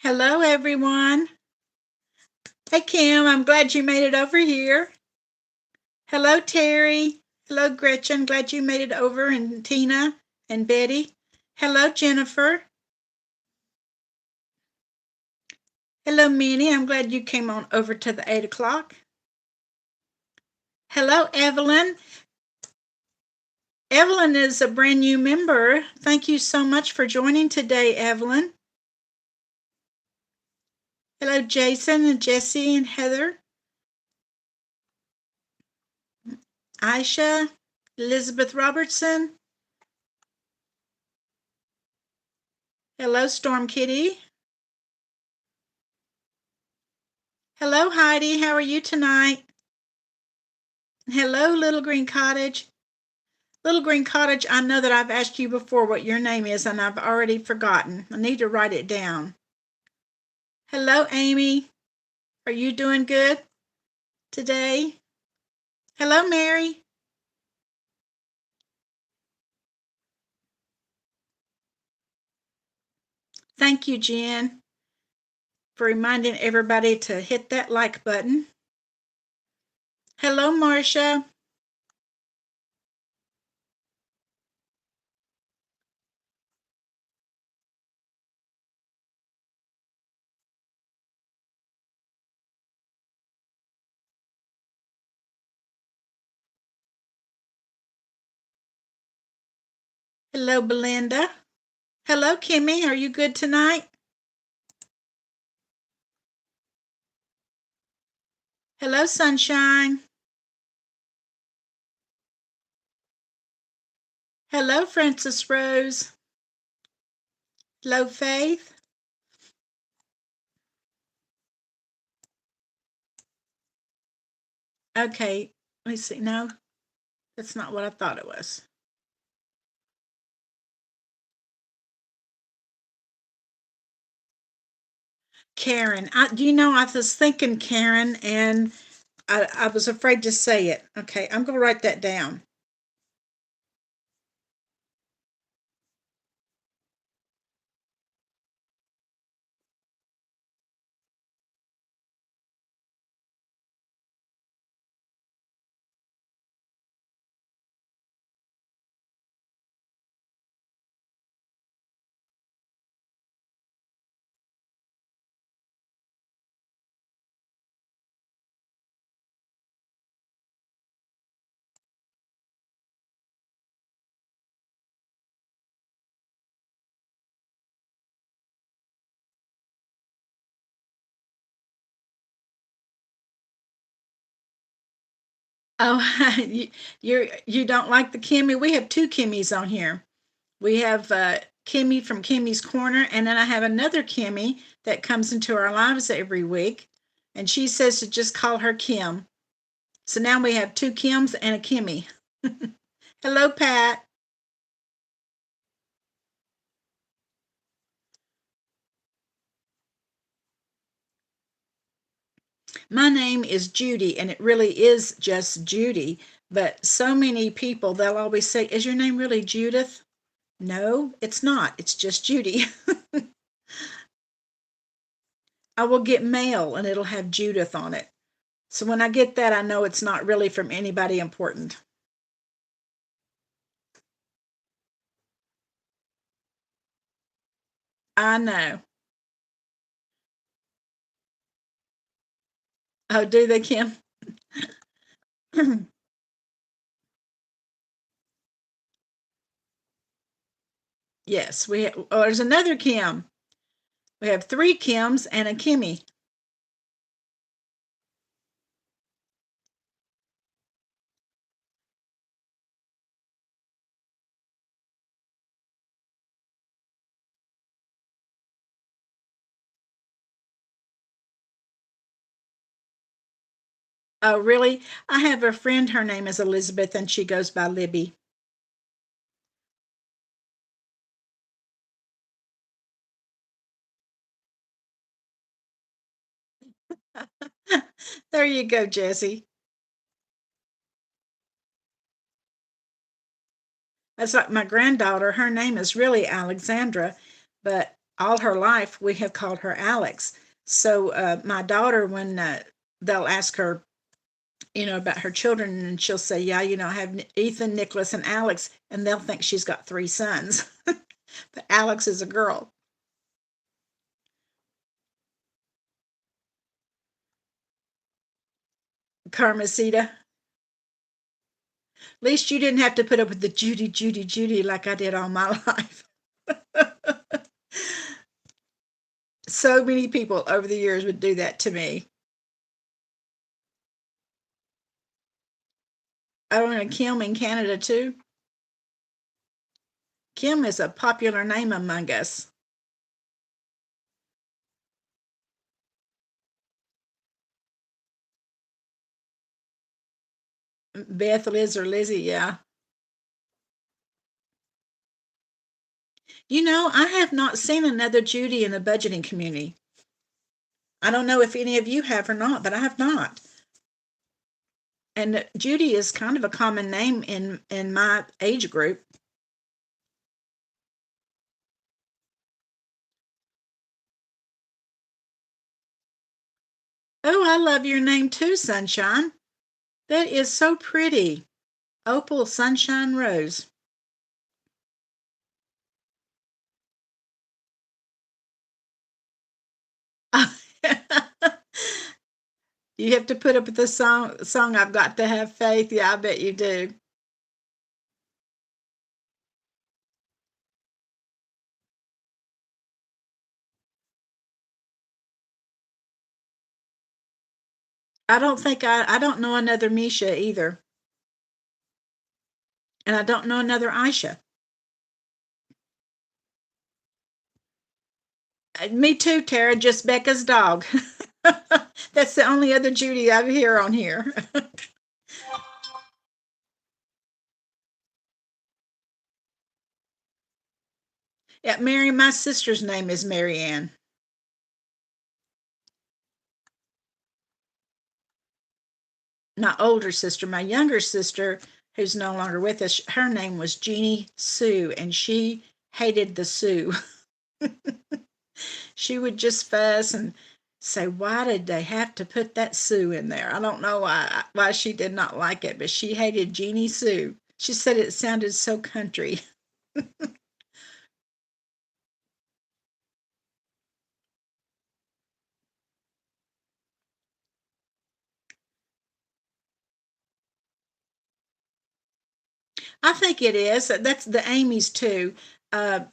Hello, everyone. Hey, Kim, I'm glad you made it over here. Hello, Terry. Hello, Gretchen. Glad you made it over, and Tina and Betty. Hello, Jennifer. Hello, Minnie. I'm glad you came on over to the 8 o'clock. Hello, Evelyn. Evelyn is a brand new member. Thank you so much for joining today, Evelyn. Hello, Jason and Jesse and Heather. Aisha, Elizabeth Robertson. Hello, Storm Kitty. Hello, Heidi. How are you tonight? Hello, Little Green Cottage. Little Green Cottage, I know that I've asked you before what your name is, and I've already forgotten. I need to write it down. Hello, Amy. Are you doing good today? Hello, Mary. Thank you, Jen, for reminding everybody to hit that like button. Hello, Marcia. Hello, Belinda. Hello, Kimmy. Are you good tonight? Hello, Sunshine. Hello, Francis Rose. Hello, Faith. Okay, let me see. No, that's not what I thought it was. Karen. I was thinking Karen, and I was afraid to say it. Okay, I'm going to write that down. Oh, you don't like the Kimmy? We have two Kimmys on here. We have Kimmy from Kimmy's Corner, and then I have another Kimmy that comes into our lives every week, and she says to just call her Kim. So now we have two Kims and a Kimmy. Hello, Pat. My name is Judy, and it really is just Judy. But so many people, they'll always say, "Is your name really Judith?" No, it's not. It's just Judy. I will get mail and it'll have Judith on it. So when I get that, I know it's not really from anybody important. I know. Oh, do they, Kim? Yes, there's another Kim. We have three Kims and a Kimmy. Oh, really? I have a friend, her name is Elizabeth, and she goes by Libby. There you go, Jesse. That's like my granddaughter. Her name is really Alexandra, but all her life we have called her Alex. So my daughter, when they'll ask her, about her children, and she'll say, "Yeah, I have Ethan, Nicholas, and Alex," and they'll think she's got three sons, but Alex is a girl. Carmesita. At least you didn't have to put up with the Judy, Judy, Judy like I did all my life. So many people over the years would do that to me. Oh, and Kim in Canada too. Kim is a popular name among us. Beth, Liz, or Lizzie, yeah. I have not seen another Judy in the budgeting community. I don't know if any of you have or not, but I have not. And Judy is kind of a common name in my age group. Oh, I love your name too, Sunshine. That is so pretty. Opal Sunshine Rose. You have to put up with the song I've got to have faith. Yeah, I bet you do. I don't know another Misha either. And I don't know another Aisha. Me too, Tara, just Becca's dog. That's the only other Judy I hear on here. Yeah, Mary, my sister's name is Mary Ann. My older sister, my younger sister, who's no longer with us, her name was Jeannie Sue, and she hated the Sue. She would just fuss and say, "Why did they have to put that Sue in there?" I don't know why she did not like it, but she hated Jeannie Sue. She said it sounded so country. I think it is. That's the Amy's too. Uh,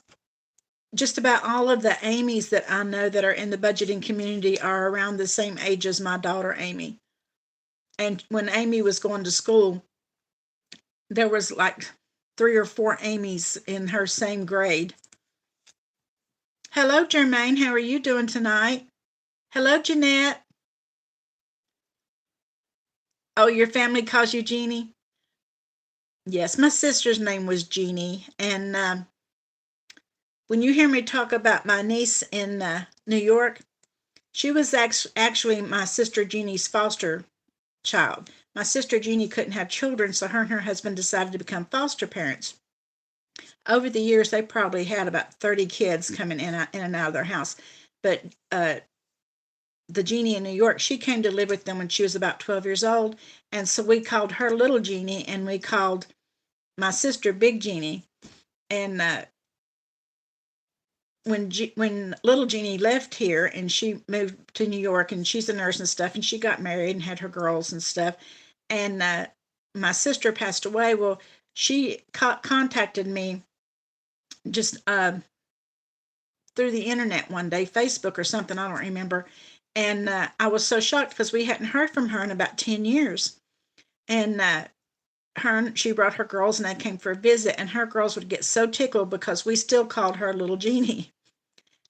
just about all of the Amy's that I know that are in the budgeting community are around the same age as my daughter Amy. And when Amy was going to school, there was like three or four Amy's in her same grade. Hello, Jermaine. How are you doing tonight? Hello, Jeanette. Oh, your family calls you Jeannie? Yes, my sister's name was Jeannie. And when you hear me talk about my niece in New York, she was actually my sister Jeannie's foster child. My sister Jeannie couldn't have children, so her and her husband decided to become foster parents. Over the years, they probably had about 30 kids coming in and out of their house. But the Jeannie in New York, she came to live with them when she was about 12 years old. And so we called her Little Jeannie, and we called my sister Big Jeannie. And when little Jeannie left here and she moved to New York, and she's a nurse and stuff, and she got married and had her girls and stuff, and my sister passed away. Well, she contacted me just through the internet one day, Facebook or something, I don't remember. And I was so shocked because we hadn't heard from her in about 10 years. And she brought her girls, and they came for a visit, and her girls would get so tickled because we still called her Little Jeannie.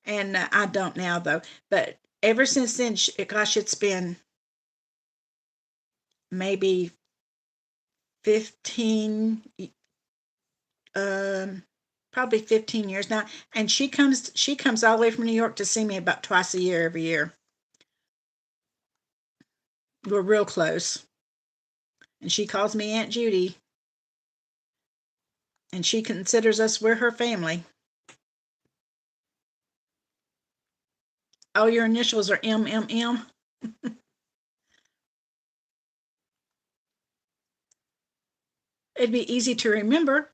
And I don't now, though. But ever since then, gosh, it's been maybe 15, um, probably 15 years now. And she comes all the way from New York to see me about twice a year, every year. We're real close. And she calls me Aunt Judy, and she considers us, we're her family. Oh, your initials are MMM. It'd be easy to remember.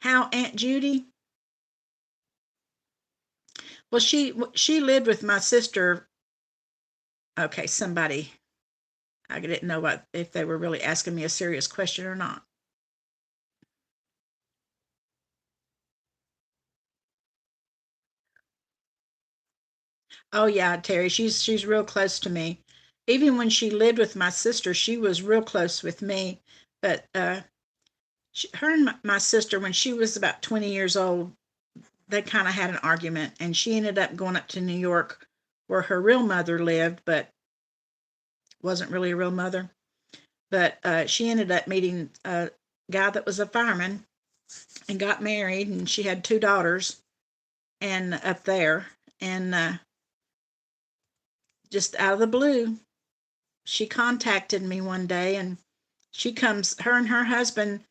How, Aunt Judy? Well, she lived with my sister. Okay, somebody. I didn't know what if they were really asking me a serious question or not. Oh yeah, Terry, she's real close to me. Even when she lived with my sister, she was real close with me. But her and my sister, when she was about 20 years old, they kind of had an argument, and she ended up going up to New York, where her real mother lived, but wasn't really a real mother. But she ended up meeting a guy that was a fireman and got married, and she had two daughters, and up there, and just out of the blue, she contacted me one day, and she comes. Her and her husband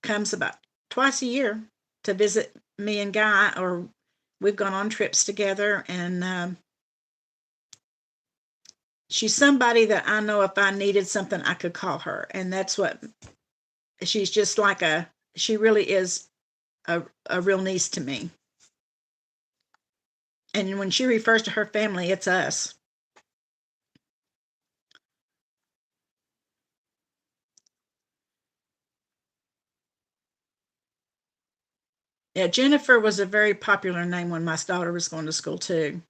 comes about twice a year to visit me and Guy, or we've gone on trips together, and she's somebody that I know if I needed something, I could call her. And that's what she's just like she really is a real niece to me. And when she refers to her family, it's us. Yeah, Jennifer was a very popular name when my daughter was going to school, too.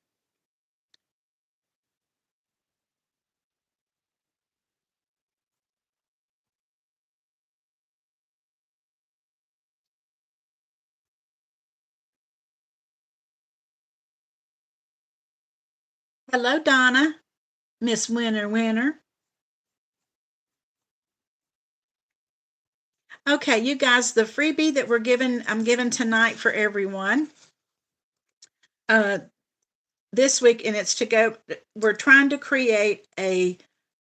Hello, Donna, Miss Winner Winner. Okay, you guys, the freebie that I'm giving tonight for everyone. Uh, this week, and it's to go. We're trying to create a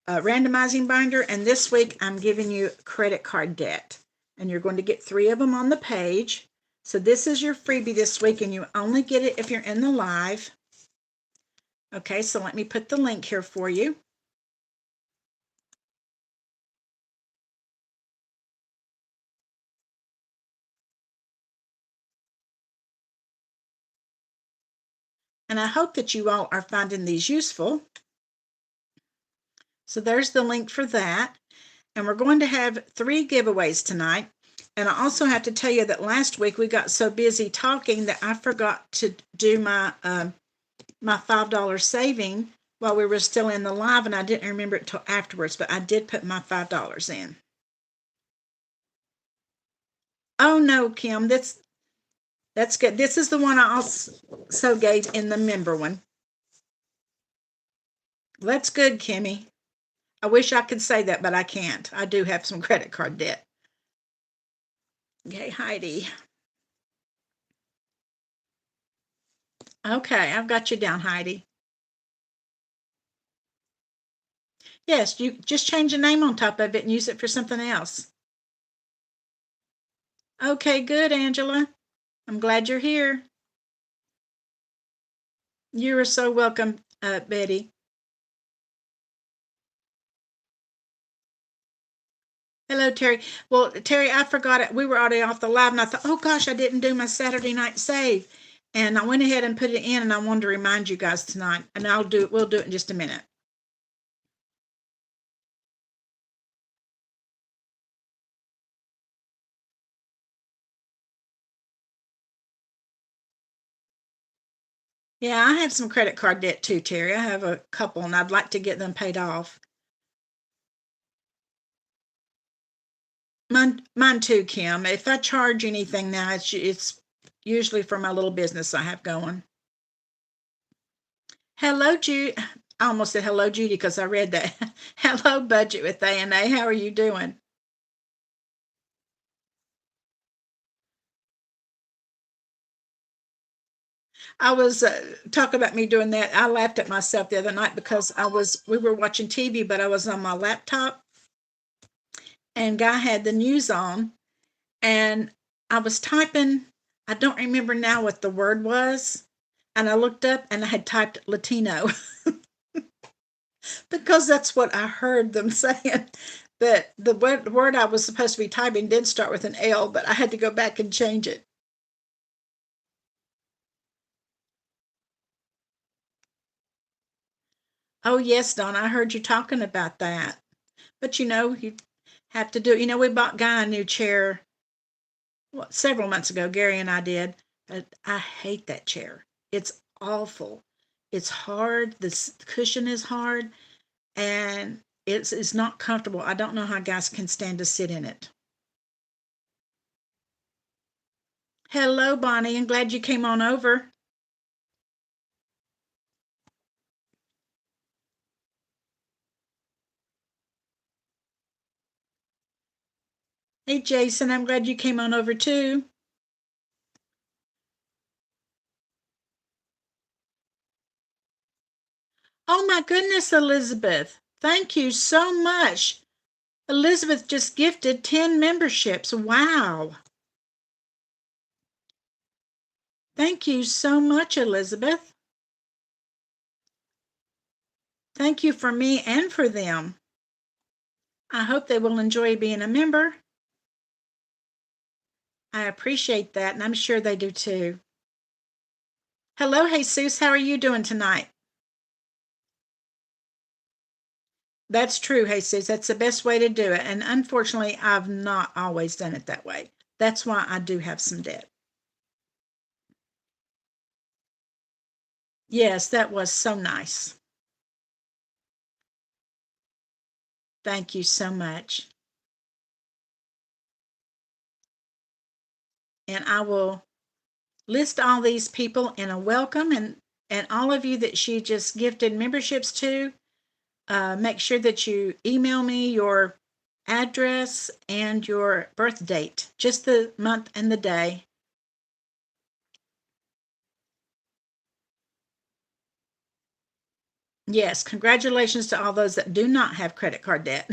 randomizing binder, and this week I'm giving you credit card debt, and you're going to get 3 of them on the page. So this is your freebie this week, and you only get it if you're in the live. Okay, so let me put the link here for you. And I hope that you all are finding these useful. So there's the link for that. And we're going to have 3 giveaways tonight. And I also have to tell you that last week we got so busy talking that I forgot to do my $5 saving while we were still in the live, and I didn't remember it till afterwards, but I did put my $5 in. Oh no, Kim, that's good. This is the one I also gave in the member one. That's good, Kimmy. I wish I could say that, but I can't. I do have some credit card debt. Okay, Heidi. Okay, I've got you down, Heidi. Yes, you just change the name on top of it and use it for something else. Okay, good, Angela. I'm glad you're here. You are so welcome, Betty. Hello, Terry. Well, Terry, I forgot it. We were already off the live, and I thought, oh gosh, I didn't do my Saturday night save, and I went ahead and put it in, and I wanted to remind you guys tonight, and we'll do it in just a minute. Yeah, I have some credit card debt too, Terry. I have a couple, and I'd like to get them paid off. Mine too, Kim. If I charge anything now, it's usually for my little business I have going. Hello, Judy. I almost said hello, Judy, because I read that. Hello, Budget with A&A. How are you doing? I was talking about me doing that. I laughed at myself the other night because we were watching TV, but I was on my laptop, and Guy had the news on, and I was typing, I don't remember now what the word was, and I looked up and I had typed Latino because that's what I heard them saying. But the word I was supposed to be typing did start with an L, but I had to go back and change it. Oh, yes, Don, I heard you talking about that. But you have to do it. We bought Guy a new chair several months ago. Gary and I did. But I hate that chair. It's awful. It's hard. The cushion is hard, and it's not comfortable. I don't know how guys can stand to sit in it. Hello, Bonnie, and glad you came on over. Hey, Jason, I'm glad you came on over too. Oh my goodness, Elizabeth. Thank you so much. Elizabeth just gifted 10 memberships. Wow. Thank you so much, Elizabeth. Thank you for me and for them. I hope they will enjoy being a member. I appreciate that, and I'm sure they do too. Hello, Jesus. How are you doing tonight? That's true, Jesus. That's the best way to do it. And unfortunately, I've not always done it that way. That's why I do have some debt. Yes, that was so nice. Thank you so much. And I will list all these people in a welcome, and all of you that she just gifted memberships to. Make sure that you email me your address and your birth date, just the month and the day. Yes, congratulations to all those that do not have credit card debt.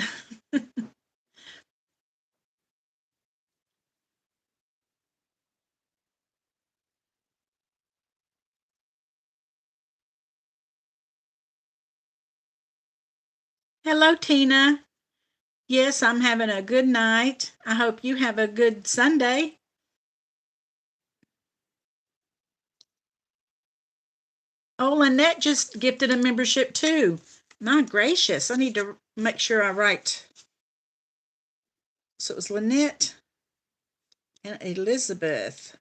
Hello, Tina. Yes, I'm having a good night. I hope you have a good Sunday. Oh, Lynette just gifted a membership too. My gracious, I need to make sure I write. So it was Lynette and Elizabeth.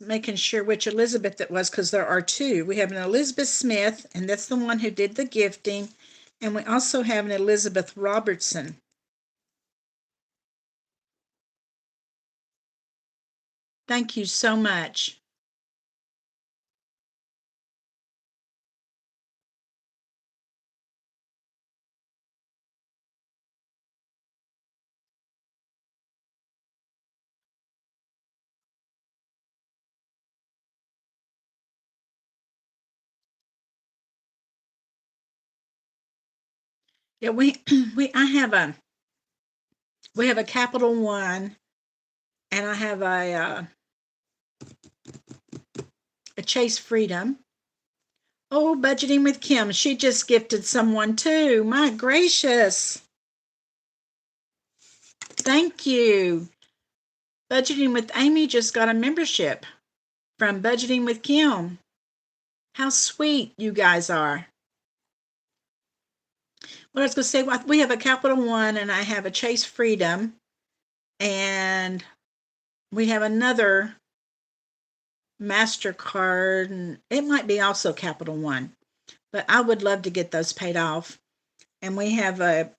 Making sure which Elizabeth it was because there are two. We have an Elizabeth Smith, and that's the one who did the gifting. And we also have an Elizabeth Robertson. Thank you so much. Yeah, we have a Capital One, and I have a Chase Freedom. Oh, budgeting with Kim. She just gifted someone too. My gracious. Thank you. Budgeting with Amy just got a membership from Budgeting with Kim. How sweet you guys are. What I was going to say, we have a Capital One and I have a Chase Freedom, and we have another MasterCard, and it might be also Capital One, but I would love to get those paid off. And we have a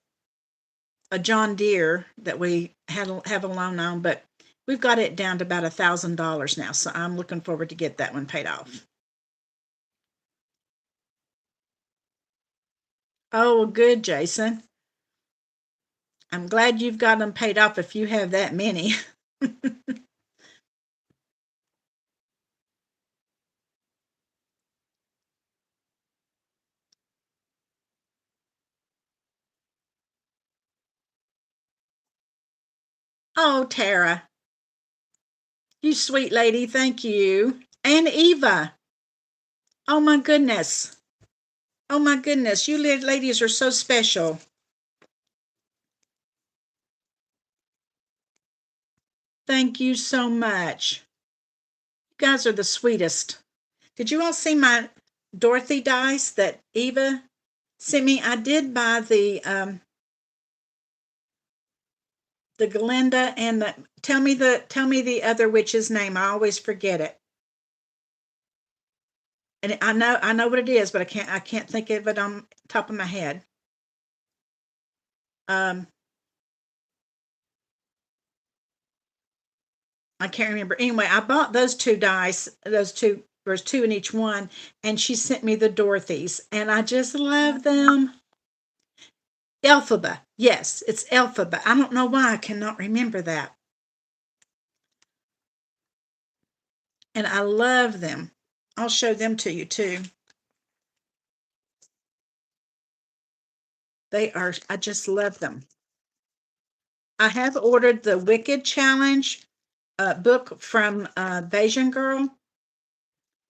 John Deere that we have a loan on, but we've got it down to about $1,000 now, so I'm looking forward to get that one paid off. Oh, good, Jason. I'm glad you've got them paid off if you have that many. Oh, Tara, you sweet lady. Thank you. And Eva. Oh, my goodness. Oh, my goodness. You ladies are so special. Thank you so much. You guys are the sweetest. Did you all see my Dorothy dice that Eva sent me? I did buy the Glinda and the tell me the other witch's name. I always forget it. And I know what it is, but I can't think of it on top of my head. Um, I can't remember. Anyway, I bought those two dice, those two, there's two in each one, and she sent me the Dorothy's, and I just love them. Elphaba. Yes, it's Elphaba. I don't know why I cannot remember that. And I love them. I'll show them to you too. I just love them. I have ordered the Wicked Challenge book from Bayesian Girl.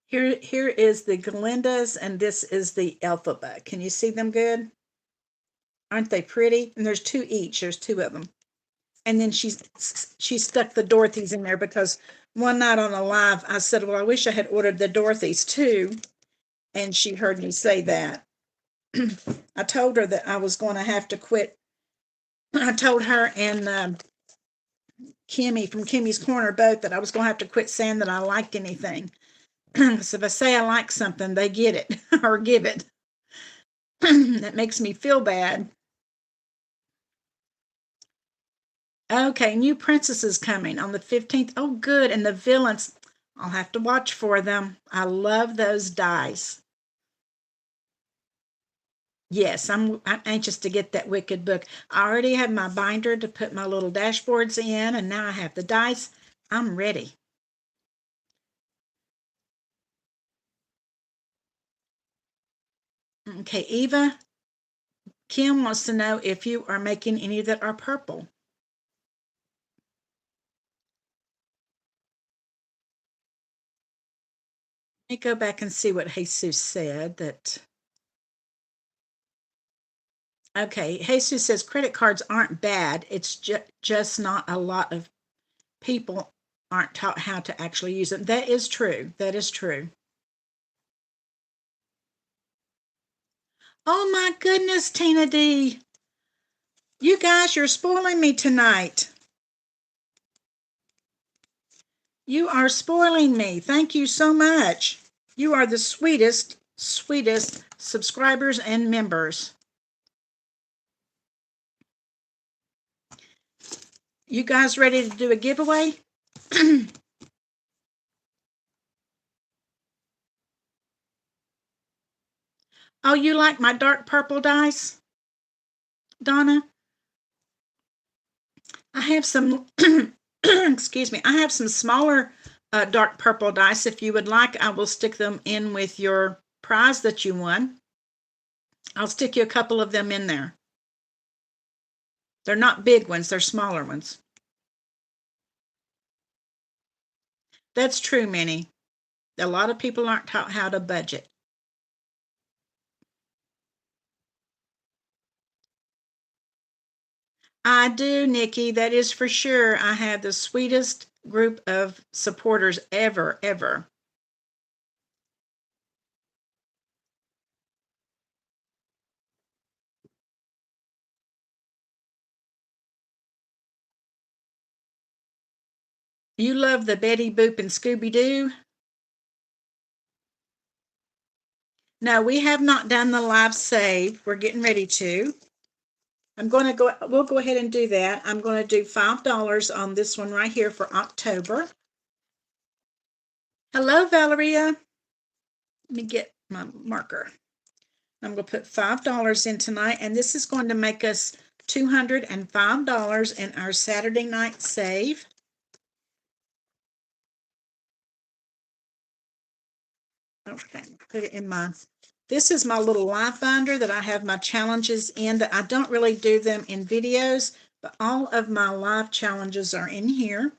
Here is the Galinda's, and this is the Alphabet. Can you see them good? Aren't they pretty? And there's two each. There's two of them. And then she stuck the Dorothy's in there because one night on a live, I said, "Well, I wish I had ordered the Dorothy's too," and she heard me say that. I told her that I was going to have to quit. I told her and Kimmy from Kimmy's Corner both that I was going to have to quit saying that I liked anything. So if I say I like something, they get it or give it. That makes me feel bad. Okay, new princesses coming on the 15th. Oh, good. And the villains, I'll have to watch for them. I love those dice. Yes, I'm anxious to get that Wicked book. I already have my binder to put my little dashboards in, and now I have the dice. I'm ready. Okay, Eva, Kim wants to know if you are making any that are purple. Let me go back and see what Jesus said that. Okay, Jesus says credit cards aren't bad. It's just not a lot of people aren't taught how to actually use them. That is true. That is true. Oh my goodness, Tina D. You guys, you're spoiling me tonight. You are spoiling me. Thank you so much. You are the sweetest, sweetest subscribers and members. You guys ready to do a giveaway? Oh, you like my dark purple dice, Donna? I have some, excuse me, I have some smaller dark purple dice. If you would like, I will stick them in with your prize that you won. I'll stick you a couple of them in there. They're not big ones, they're smaller ones. That's true, Minnie. A lot of people aren't taught how to budget. I do, Nikki. That is for sure. I have the sweetest group of supporters ever, ever. You love the Betty Boop and Scooby Doo? No, we have not done the live save. We're getting ready to. We'll go ahead and do that. I'm going to do $5 on this one right here for October. Hello, Valeria. Let me get my marker. I'm going to put $5 in tonight, and this is going to make us $205 in our Saturday night save. Okay, put it in my, this is my little life binder that I have my challenges in, that I don't really do them in videos, But all of my live challenges are in here.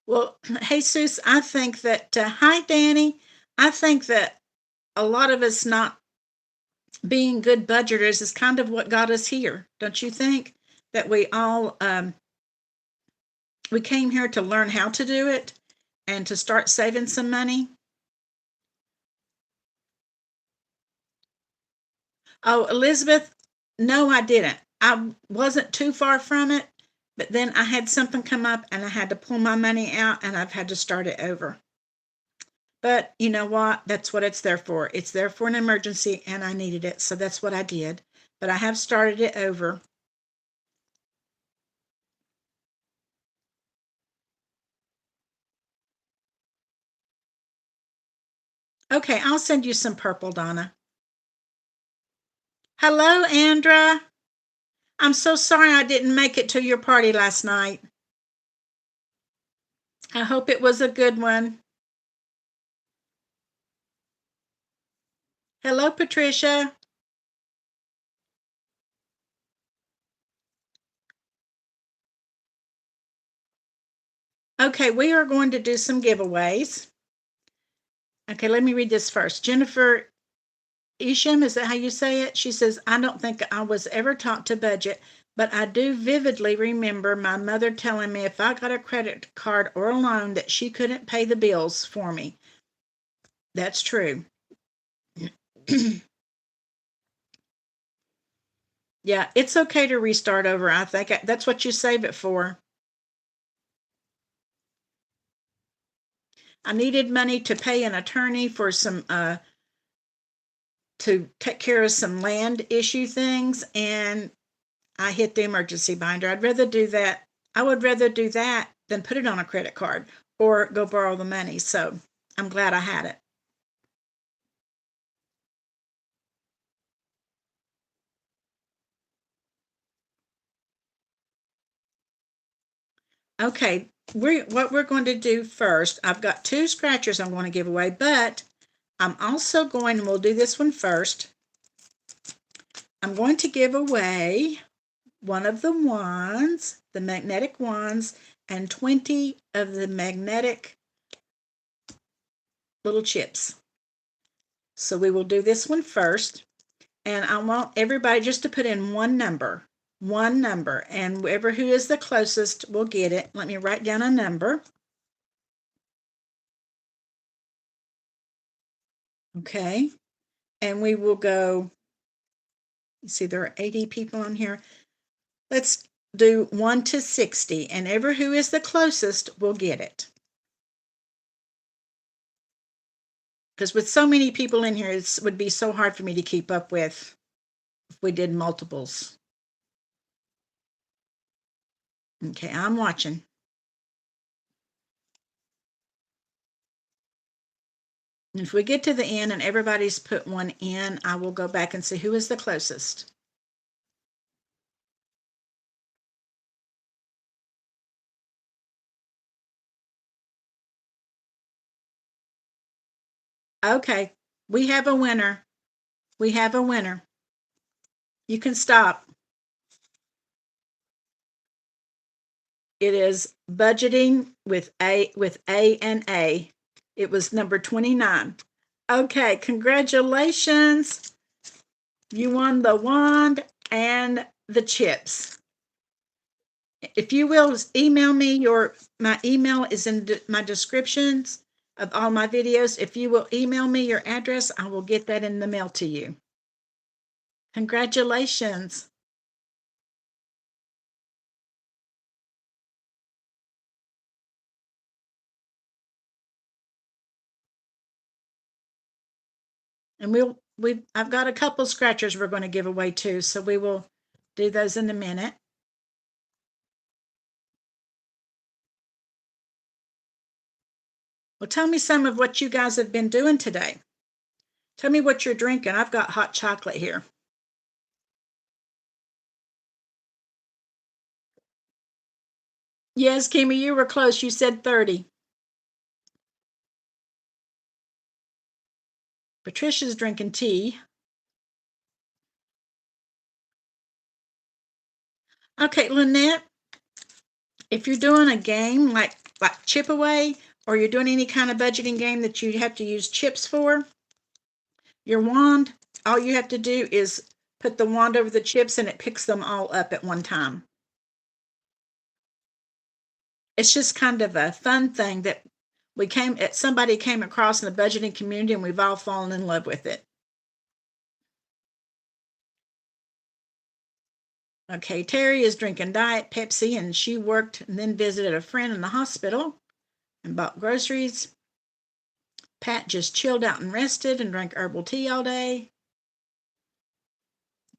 Well, Jesus, I think that, hi, Danny. I think that a lot of us not being good budgeters is kind of what got us here. Don't you think? That we came here to learn how to do it and to start saving some money. Oh, Elizabeth, no, I didn't. I wasn't too far from it, but then I had something come up and I had to pull my money out and I've had to start it over. But you know what? That's what it's there for. It's there for an emergency and I needed it. So that's what I did. But I have started it over. Okay, I'll send you some purple, Donna. Hello, Andra. I'm so sorry I didn't make it to your party last night. I hope it was a good one. Hello, Patricia. Okay, we are going to do some giveaways. Okay, let me read this first. Jennifer Isham, is that how you say it? She says, I don't think I was ever taught to budget, but I do vividly remember my mother telling me if I got a credit card or a loan that she couldn't pay the bills for me. That's true. Yeah, it's okay to restart over. I think that's what you save it for. I needed money to pay an attorney for some to take care of some land issue things, and I hit the emergency binder. I'd rather do that. I would rather do that than put it on a credit card or go borrow the money. So I'm glad I had it. Okay, what we're going to do first, I've got 2 scratchers I'm going to give away, but I'm also going, and we'll do this one first. I'm going to give away one of the wands, the magnetic wands, and 20 of the magnetic little chips. So we will do this one first. And I want everybody just to put in one number, and whoever who is the closest will get it. Let me write down a number. Okay. And we will go, you see there are 80 people on here. Let's do 1 to 60, and ever who is the closest will get it. Because with so many people in here, it would be so hard for me to keep up with if we did multiples. Okay, I'm watching. And if we get to the end and everybody's put one in, I will go back and see who is the closest. Okay, we have a winner. We have a winner. You can stop. It is budgeting with A and A. It was number 29. Okay, congratulations. You won the wand and the chips. If you will email me my email is in my descriptions of all my videos. If you will email me your address, I will get that in the mail to you. Congratulations. And I've got a couple scratchers we're going to give away too, so we will do those in a minute. Well, tell me some of what you guys have been doing today. Tell me what you're drinking. I've got hot chocolate here. Yes, Kimmy, you were close. You said 30. Patricia's drinking tea. Okay, Lynette, if you're doing a game like chip away, or you're doing any kind of budgeting game that you have to use chips for, your wand, all you have to do is put the wand over the chips and it picks them all up at one time. It's just kind of a fun thing that somebody came across in the budgeting community, and we've all fallen in love with it. Okay, Terry is drinking Diet Pepsi, and she worked and then visited a friend in the hospital and bought groceries. Pat just chilled out and rested and drank herbal tea all day.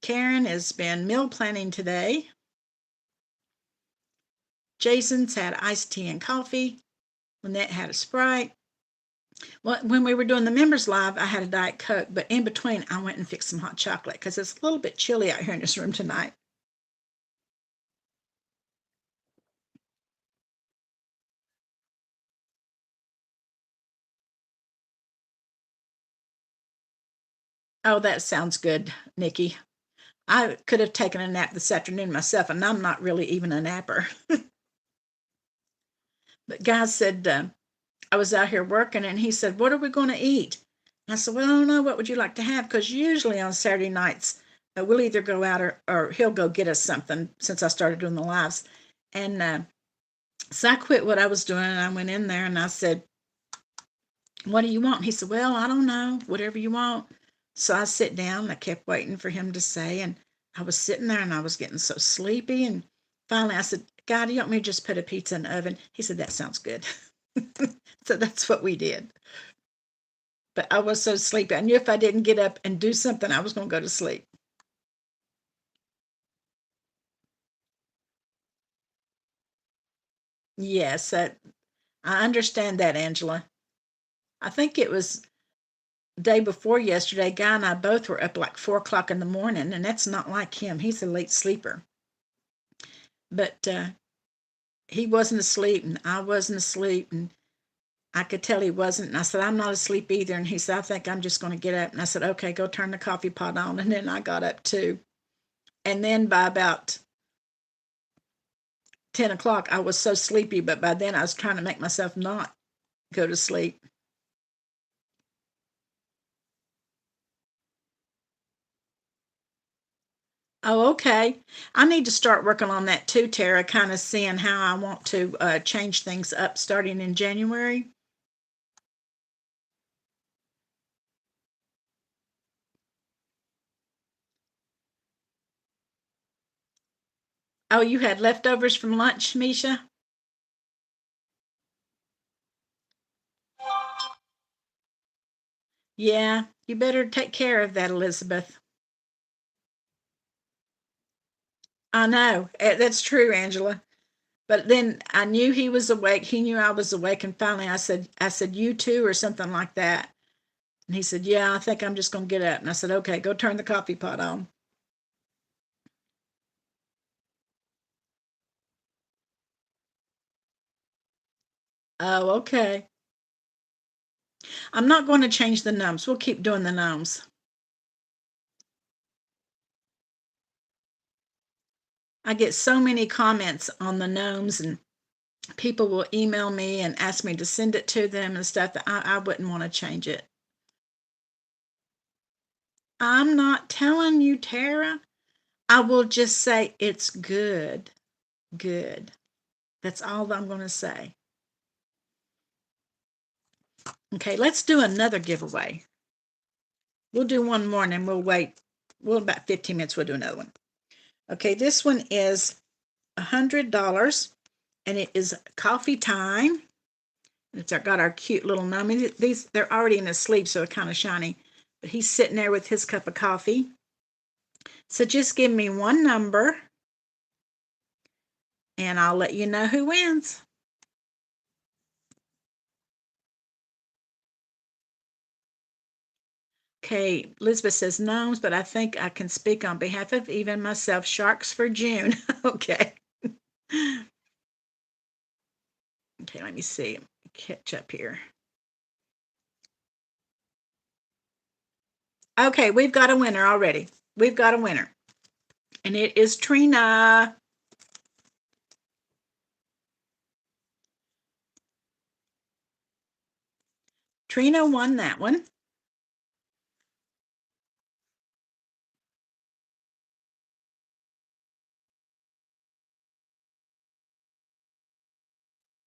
Karen has been meal planning today. Jason's had iced tea and coffee. Lynette had a Sprite. Well, when we were doing the members live, I had a Diet Coke, but in between, I went and fixed some hot chocolate because it's a little bit chilly out here in this room tonight. Oh, that sounds good, Nikki. I could have taken a nap this afternoon myself, and I'm not really even a napper. But guys said, I was out here working, and he said, "What are we going to eat?" And I said, "Well, I don't know. What would you like to have?" Because usually on Saturday nights, we'll either go out, or he'll go get us something since I started doing the lives. And so I quit what I was doing, and I went in there and I said, "What do you want?" He said, "Well, I don't know, whatever you want." So I sit down and I kept waiting for him to say, and I was sitting there and I was getting so sleepy. And finally I said, "God, do you want me to just put a pizza in the oven?" He said, "That sounds good." So that's what we did. But I was so sleepy. I knew if I didn't get up and do something, I was going to go to sleep. Yes, I understand that, Angela. I think it was day before yesterday, Guy and I both were up like 4 o'clock in the morning, and that's not like him. He's a late sleeper. But he wasn't asleep, and I wasn't asleep, and I could tell he wasn't. And I said, "I'm not asleep either." And he said, "I think I'm just going to get up." And I said, "Okay, go turn the coffee pot on." And then I got up too. And then by about 10 o'clock, I was so sleepy, but by then I was trying to make myself not go to sleep. Oh, okay. I need to start working on that too, Tara, kind of seeing how I want to change things up starting in January. Oh, you had leftovers from lunch, Misha? Yeah, you better take care of that, Elizabeth. I know. That's true, Angela. But then I knew he was awake. He knew I was awake. And finally I said, "You too," or something like that. And he said, "Yeah, I think I'm just going to get up." And I said, "Okay, go turn the coffee pot on." Oh, okay. I'm not going to change the gnomes. We'll keep doing the gnomes. I get so many comments on the gnomes, and people will email me and ask me to send it to them and stuff, that I wouldn't want to change it. I'm not telling you, Tara. I will just say it's good. Good. That's all I'm going to say. Okay, let's do another giveaway. We'll do one more and then we'll wait. Well, about 15 minutes, we'll do another one. Okay, this one is $100, and it is coffee time. It's got our cute little gnome. These, they're already in his sleep, so they're kind of shiny. But he's sitting there with his cup of coffee. So just give me one number, and I'll let you know who wins. Okay, Elizabeth says gnomes, but I think I can speak on behalf of even myself. Sharks for June. Okay. Okay, let me see. Catch up here. Okay, we've got a winner already. We've got a winner. And it is Trina. Trina won that one.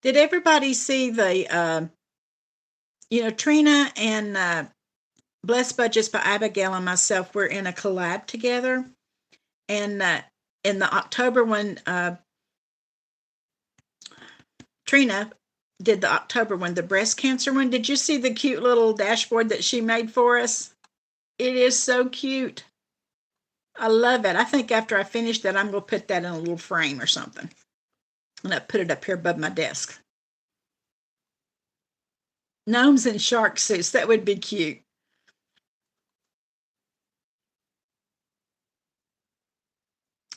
Did everybody see the, Trina and Blessed Budgets by Abigail and myself were in a collab together. And in the October one, Trina did the October one, the breast cancer one. Did you see the cute little dashboard that she made for us? It is so cute. I love it. I think after I finish that, I'm going to put that in a little frame or something. And I put it up here above my desk. Gnomes and shark suits. That would be cute.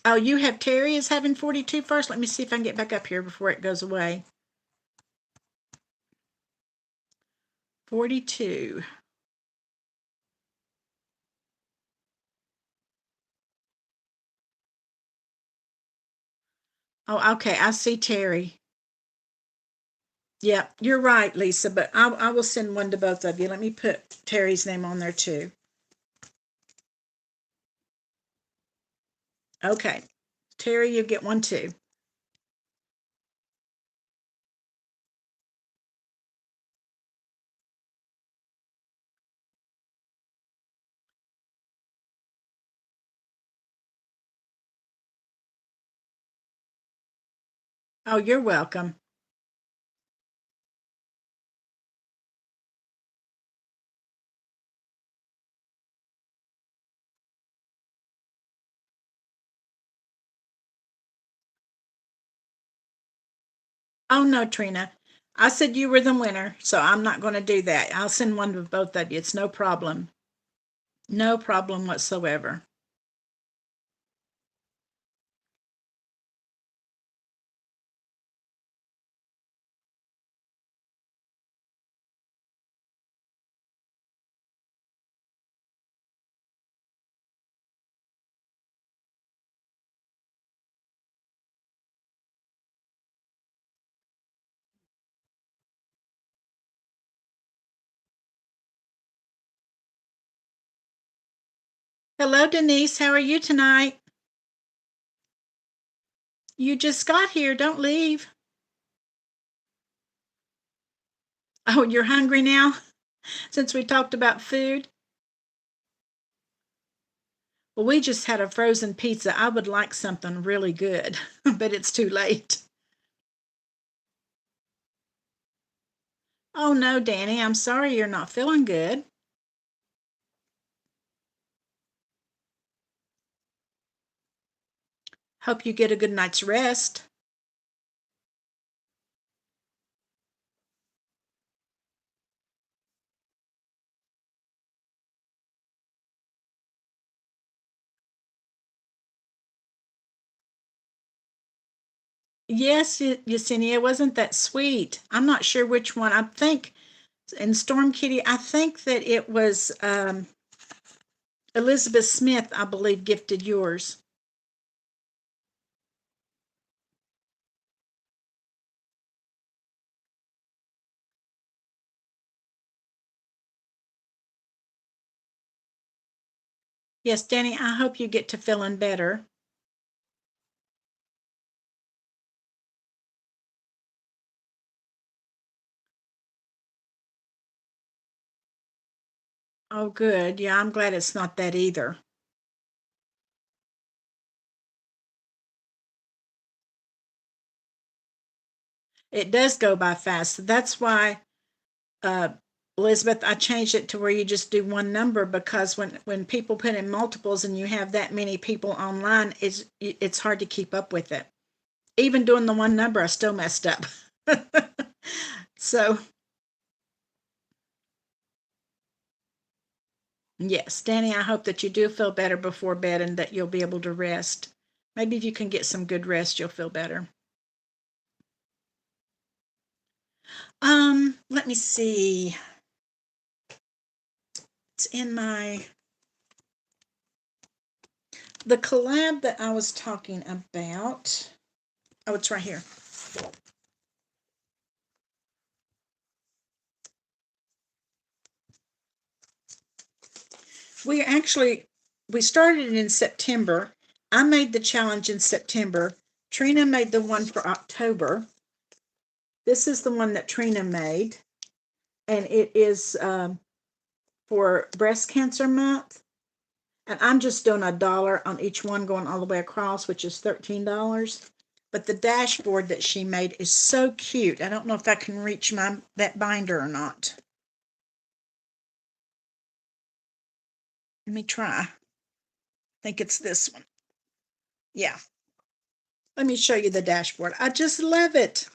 Oh, you have Terry is having 42 first. Let me see if I can get back up here before it goes away. 42. Oh, okay. I see Terry. Yeah, you're right, Lisa, but I will send one to both of you. Let me put Terry's name on there too. Okay. Terry, you get one too. Oh, you're welcome. Oh, no, Trina. I said you were the winner, so I'm not going to do that. I'll send one to both of you. It's no problem. No problem whatsoever. Hello, Denise. How are you tonight? You just got here. Don't leave. Oh, you're hungry now since we talked about food? Well, we just had a frozen pizza. I would like something really good, but it's too late. Oh, no, Danny. I'm sorry you're not feeling good. Hope you get a good night's rest. Yes, Yesenia, wasn't that sweet? I'm not sure which one. I think in Storm Kitty, I think that it was Elizabeth Smith, I believe, gifted yours. Yes, Danny, I hope you get to feeling better. Oh, good. Yeah, I'm glad it's not that either. It does go by fast. That's why, uh, Elizabeth, I changed it to where you just do one number because when people put in multiples and you have that many people online, it's hard to keep up with it. Even doing the one number, I still messed up. So, yes, Danny, I hope that you do feel better before bed and that you'll be able to rest. Maybe if you can get some good rest, you'll feel better. Let me see. It's in the collab that I was talking about. Oh, it's right here. We started it in September. I made the challenge in September. Trina made the one for October. This is the one that Trina made, and it is for Breast Cancer Month. And I'm just doing $1 on each one going all the way across, which is $13. But the dashboard that she made is so cute. I don't know if I can reach that binder or not. Let me try. I think it's this one. Yeah. Let me show you the dashboard. I just love it.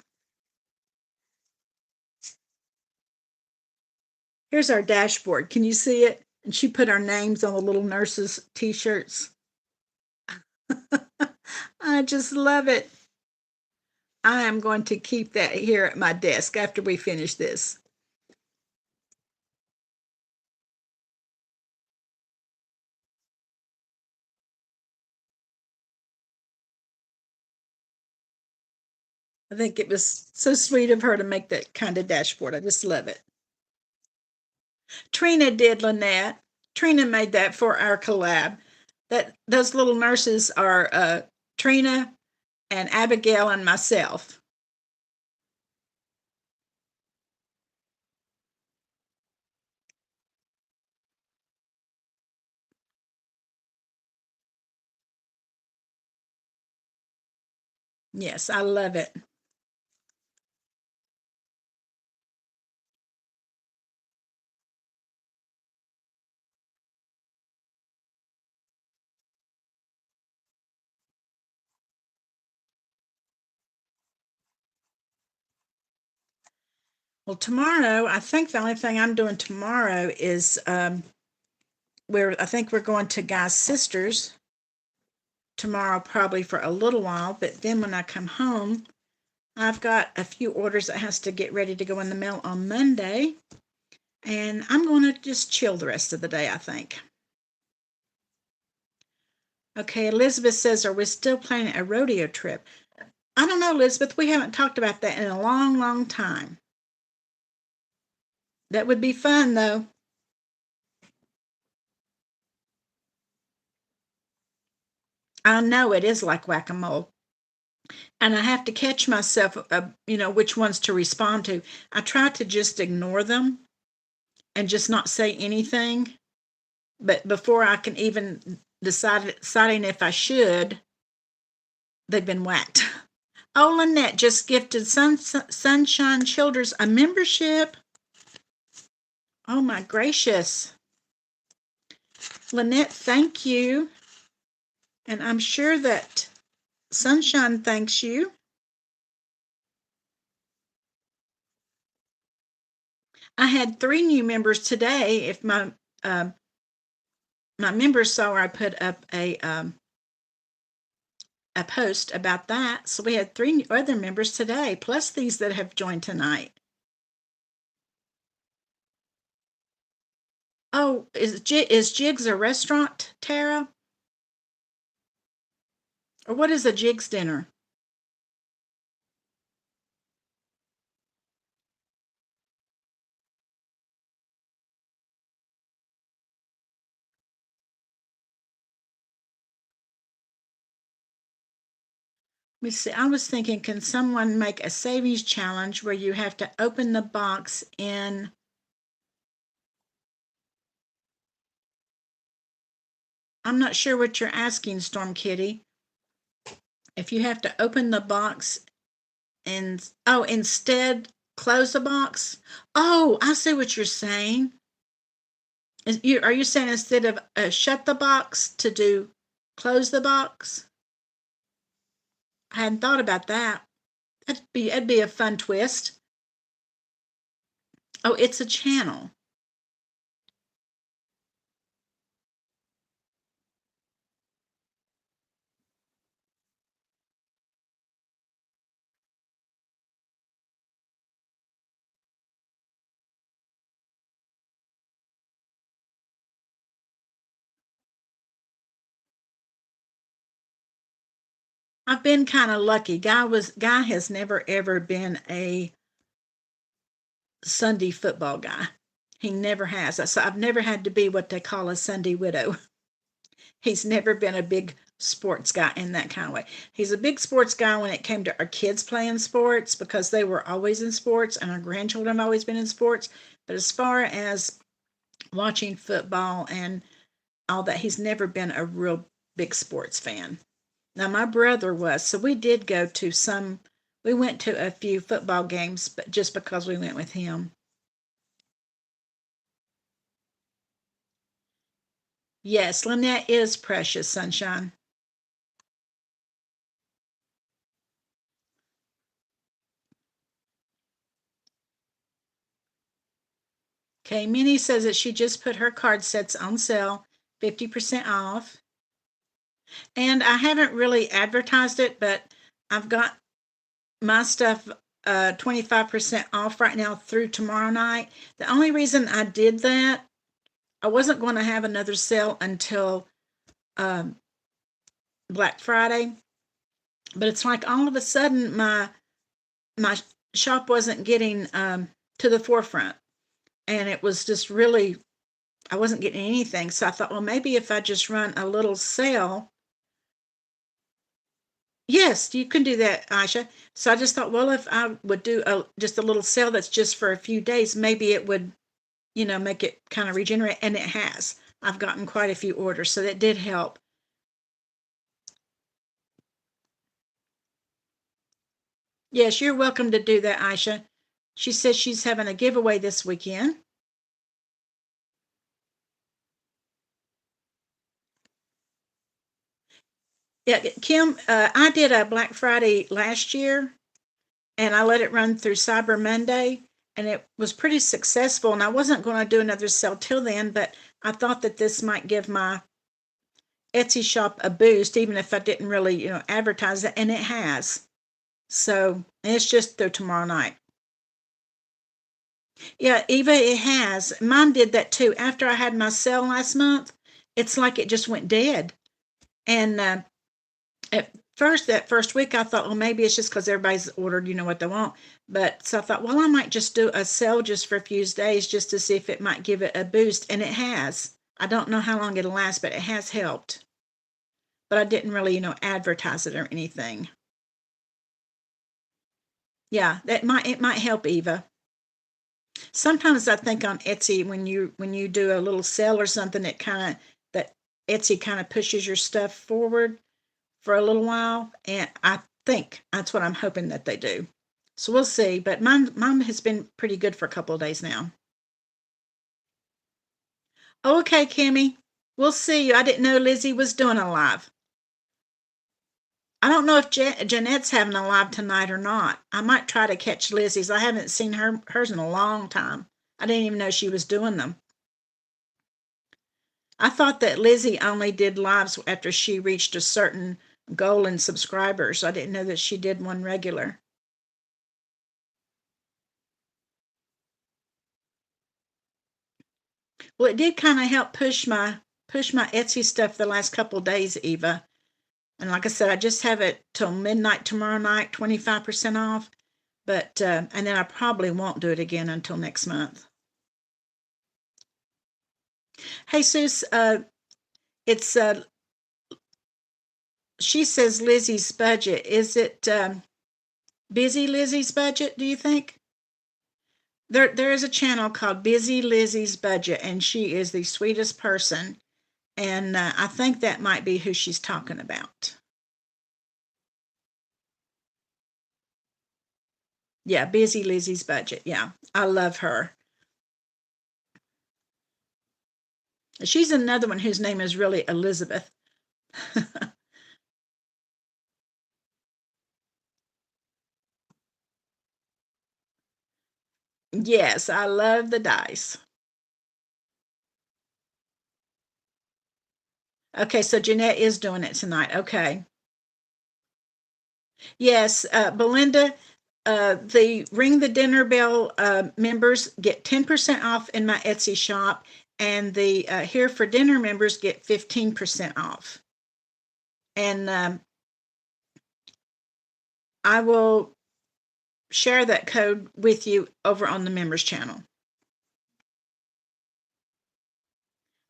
Here's our dashboard. Can you see it? And she put our names on the little nurses' t-shirts. I just love it. I am going to keep that here at my desk after we finish this. I think it was so sweet of her to make that kind of dashboard. I just love it. Trina did, Lynette. Trina made that for our collab. Those little nurses are Trina and Abigail and myself. Yes, I love it. Well, tomorrow, I think the only thing I'm doing tomorrow is I think we're going to Guy's sister's tomorrow, probably for a little while. But then when I come home, I've got a few orders that has to get ready to go in the mail on Monday, and I'm going to just chill the rest of the day, I think. Okay, Elizabeth says, are we still planning a rodeo trip? I don't know, Elizabeth. We haven't talked about that in a long, long time. That would be fun, though. I know it is like whack-a-mole. And I have to catch myself, which ones to respond to. I try to just ignore them and just not say anything. But before I can even deciding if I should, they've been whacked. Oh, Lynette just gifted Sunshine Childers a membership. Oh, my gracious. Lynette, thank you. And I'm sure that Sunshine thanks you. I had 3 new members today. If my members saw where I put up a post about that. So we had 3 other members today, plus these that have joined tonight. Oh, is Jigs a restaurant, Tara? Or what is a Jigs dinner? Let me see. I was thinking, can someone make a savings challenge where you have to open the box in I'm not sure what you're asking, Storm Kitty. If you have to open the box and instead close the box. Oh, I see what you're saying. Are you saying instead of shut the box to do close the box? I hadn't thought about that. That'd be a fun twist. Oh, it's a channel. I've been kind of lucky. Guy has never ever been a Sunday football guy. He never has. So I've never had to be what they call a Sunday widow. He's never been a big sports guy in that kind of way. He's a big sports guy when it came to our kids playing sports because they were always in sports and our grandchildren have always been in sports. But as far as watching football and all that, he's never been a real big sports fan. Now, my brother was, so we did go to some, we went to a few football games, but just because we went with him. Yes, Lynette is precious, sunshine. Okay, Minnie says that she just put her card sets on sale, 50% off. And I haven't really advertised it, but I've got my stuff 25% off right now through tomorrow night. The only reason I did that, I wasn't going to have another sale until um, Black Friday, but it's like all of a sudden my shop wasn't getting to the forefront, and it was just really, I wasn't getting anything. So I thought, well, maybe if I just run a little sale. Yes, you can do that, Aisha. So I just thought, well, if I would do just a little sale that's just for a few days, maybe it would, make it kind of regenerate. And it has. I've gotten quite a few orders, so that did help. Yes, you're welcome to do that, Aisha. She says she's having a giveaway this weekend. Yeah, Kim, I did a Black Friday last year, and I let it run through Cyber Monday, and it was pretty successful. And I wasn't going to do another sale till then, but I thought that this might give my Etsy shop a boost, even if I didn't really, advertise it, and it has. So it's just through tomorrow night. Yeah, Eva, it has. Mine did that too. After I had my sale last month, it's like it just went dead. And at first, that first week, I thought, well, maybe it's just because everybody's ordered, what they want. But so I thought, well, I might just do a sale just for a few days just to see if it might give it a boost. And it has. I don't know how long it'll last, but it has helped. But I didn't really, advertise it or anything. Yeah, it might help, Eva. Sometimes I think on Etsy when you do a little sale or something, it kind of that Etsy kind of pushes your stuff forward for a little while, and I think that's what I'm hoping that they do. So we'll see. But mine has been pretty good for a couple of days now. Okay, Kimmy, we'll see you. I didn't know Lizzie was doing a live. I don't know if Jeanette's having a live tonight or not. I might try to catch Lizzie's. I haven't seen hers in a long time. I didn't even know she was doing them. I thought that Lizzie only did lives after she reached a certain goal in subscribers. I didn't know that she did one regular. Well, it did kind of help push my Etsy stuff the last couple of days, Eva. And like I said, I just have it till midnight tomorrow night, 25% off. But and then I probably won't do it again until next month. Hey, Sus, it's she says Lizzie's budget. Is it Busy Lizzie's budget? Do you think? There is a channel called Busy Lizzie's Budget, and she is the sweetest person. And I think that might be who she's talking about. Yeah, Busy Lizzie's Budget. Yeah, I love her. She's another one whose name is really Elizabeth. Yes, I love the dice. Okay, so Jeanette is doing it tonight. Okay. Yes, Belinda, the Ring the Dinner Bell members get 10% off in my Etsy shop, and the Here for Dinner members get 15% off. And I will share that code with you over on the members channel.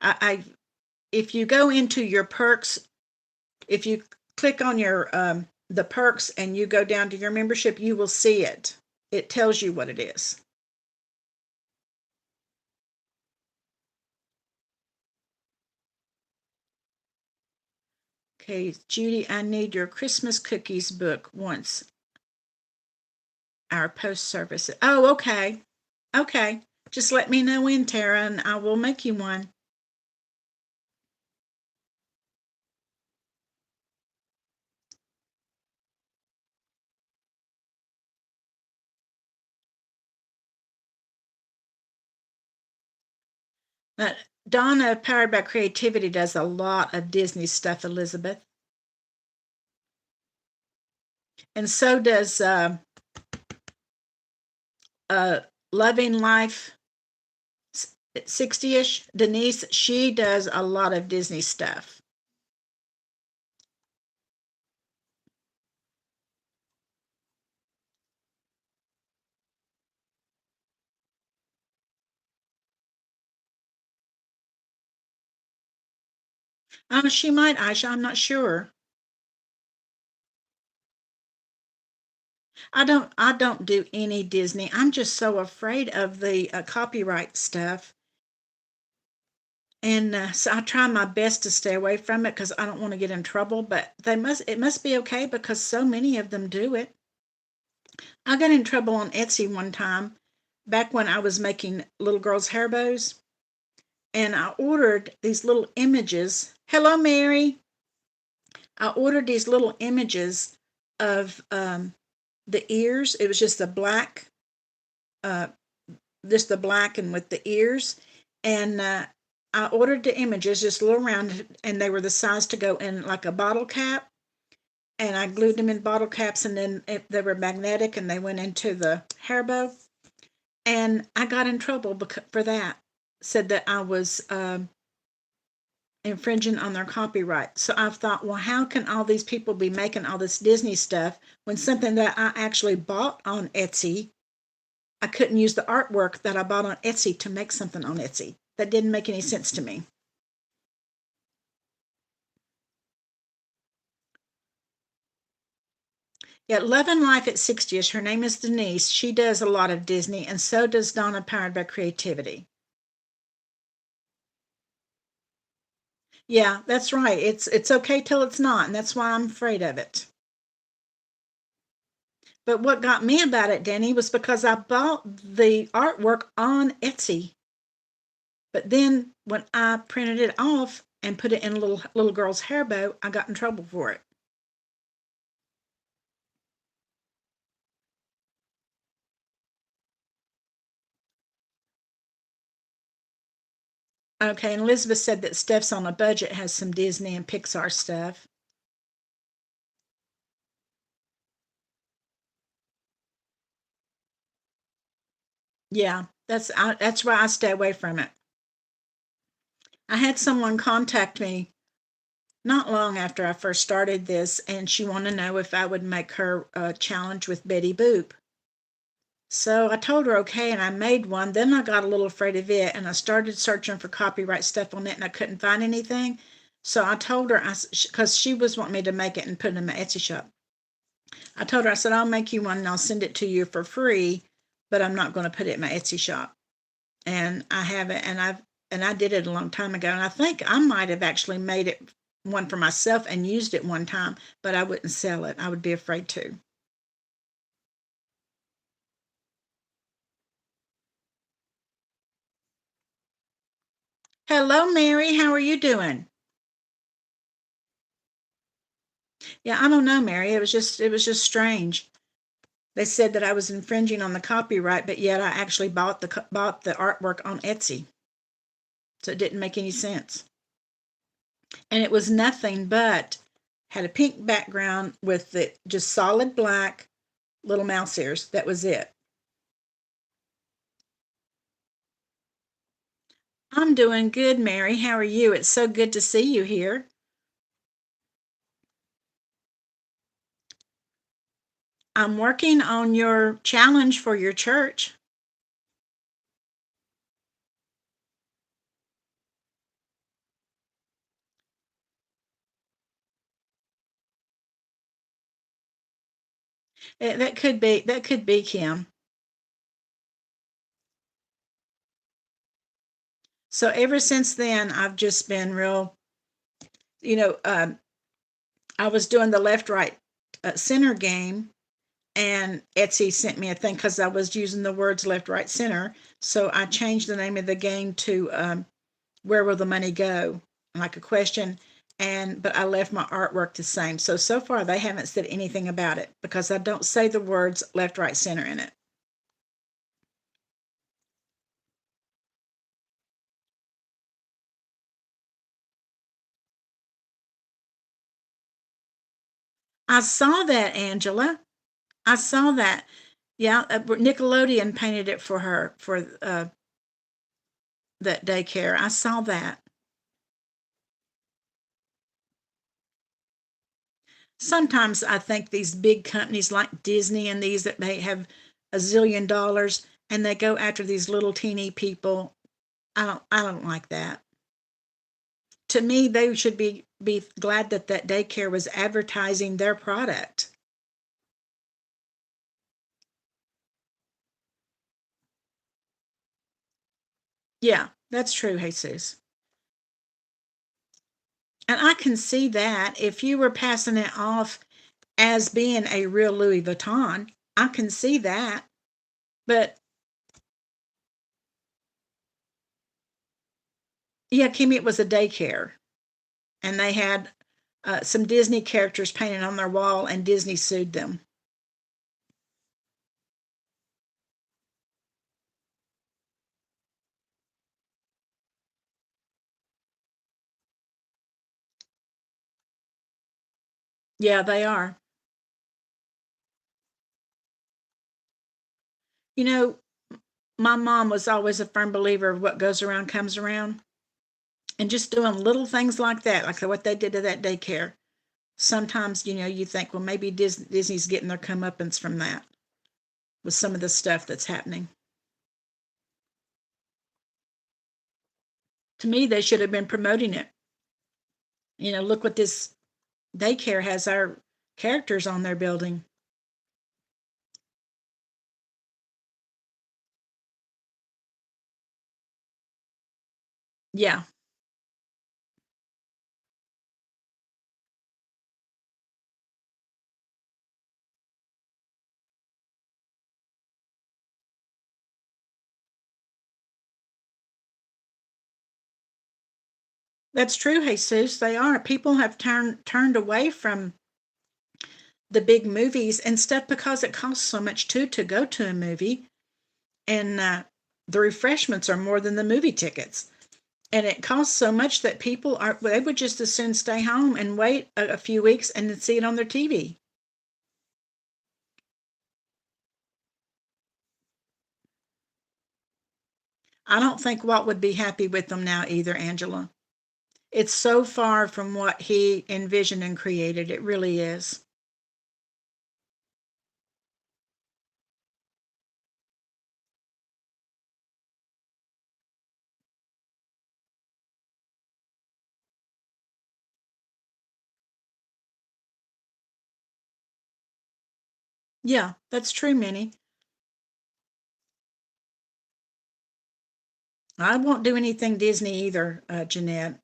I if you go into your perks, if you click on your the perks and you go down to your membership, you will see it. It tells you what it is. Okay, Judy, I need your Christmas cookies book once our post service. Oh, okay. Okay. Just let me know when, Tara, and I will make you one. But Donna, Powered by Creativity, does a lot of Disney stuff, Elizabeth. And so does uh, Loving Life 60ish. Denise, she does a lot of Disney stuff. She might, Aisha. I'm not sure. I don't do any Disney. I'm just so afraid of the copyright stuff. And so I try my best to stay away from it because I don't want to get in trouble. But it must be okay because so many of them do it. I got in trouble on Etsy one time back when I was making little girls' hair bows, and I ordered these little images. Hello, Mary. I ordered these little images of the ears. It was uh, just the black and with the ears, and I ordered the images just a little round, and they were the size to go in like a bottle cap. And I glued them in bottle caps, and then they were magnetic, and they went into the hair bow. And I got in trouble for that. Said that I was infringing on their copyright. So I've thought, well, how can all these people be making all this Disney stuff when something that I actually bought on Etsy, I couldn't use the artwork that I bought on Etsy to make something on Etsy? That didn't make any sense to me. Yeah, Love and Life at 60ish. Her name is Denise. She does a lot of Disney, and so does Donna, Powered by Creativity. Yeah, that's right. It's okay till it's not, and that's why I'm afraid of it. But what got me about it, Danny, was because I bought the artwork on Etsy. But then when I printed it off and put it in a little girl's hair bow, I got in trouble for it. Okay, and Elizabeth said that Steph's on a budget has some Disney and Pixar stuff. Yeah, that's why I stay away from it. I had someone contact me not long after I first started this, and she wanted to know if I would make her a challenge with Betty Boop. So I told her okay, and I made one. Then I got a little afraid of it, and I started searching for copyright stuff on it, and I couldn't find anything. So I told her, because she was wanting me to make it and put it in my Etsy shop. I told her, I said, I'll make you one and I'll send it to you for free, but I'm not going to put it in my Etsy shop. And I haven't, and I did it a long time ago, and I think I might have actually made it one for myself and used it one time, but I wouldn't sell it. I would be afraid to. Hello, Mary. How are you doing? Yeah, I don't know, Mary. It was just strange. They said that I was infringing on the copyright, but yet I actually bought the artwork on Etsy. So it didn't make any sense. And it was nothing but had a pink background with the just solid black little mouse ears. That was it. I'm doing good, Mary. How are you? It's so good to see you here. I'm working on your challenge for your church. That could be Kim. So ever since then, I've just been real. You know, I was doing the left, right, center game, and Etsy sent me a thing because I was using the words left, right, center. So I changed the name of the game to "Where Will the Money Go?" like a question. And but I left my artwork the same. So far they haven't said anything about it because I don't say the words left, right, center in it. I saw that, Angela. I saw that. Yeah, Nickelodeon painted it for her for that daycare. I saw that. Sometimes I think these big companies like Disney and these that may have a zillion dollars and they go after these little teeny people. I don't like that. To me, they should be glad that that daycare was advertising their product. Yeah, that's true, Jesus. And I can see that if you were passing it off as being a real Louis Vuitton, I can see that. But yeah, Kimmy, it was a daycare, and they had some Disney characters painted on their wall, and Disney sued them. Yeah, they are. You know, my mom was always a firm believer of what goes around comes around, and just doing little things like that, like what they did to that daycare. Sometimes, you think, well, maybe Disney's getting their comeuppance from that with some of the stuff that's happening. To me, they should have been promoting it. Look what this daycare has our characters on their building. Yeah, that's true, Jesus. They are. People have turned away from the big movies and stuff because it costs so much too to go to a movie, and the refreshments are more than the movie tickets. And it costs so much that people are they would just as soon stay home and wait a few weeks and then see it on their TV. I don't think Walt would be happy with them now either, Angela. It's so far from what he envisioned and created. It really is. Yeah, that's true, Minnie. I won't do anything Disney either, Jeanette.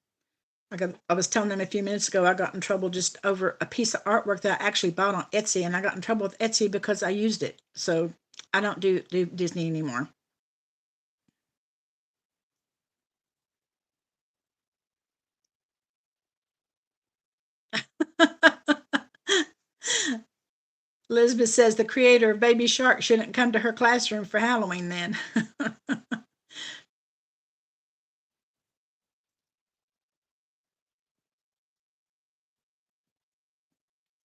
I was telling them a few minutes ago, I got in trouble just over a piece of artwork that I actually bought on Etsy, and I got in trouble with Etsy because I used it. So I don't do Disney anymore. Elizabeth says the creator of Baby Shark shouldn't come to her classroom for Halloween then.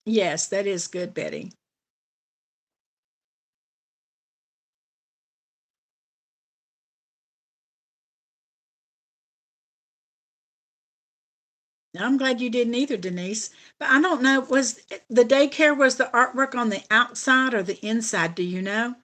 Yes, that is good, Betty. I'm glad you didn't either, Denise. But I don't know, was the daycare, was the artwork on the outside or the inside? Do you know?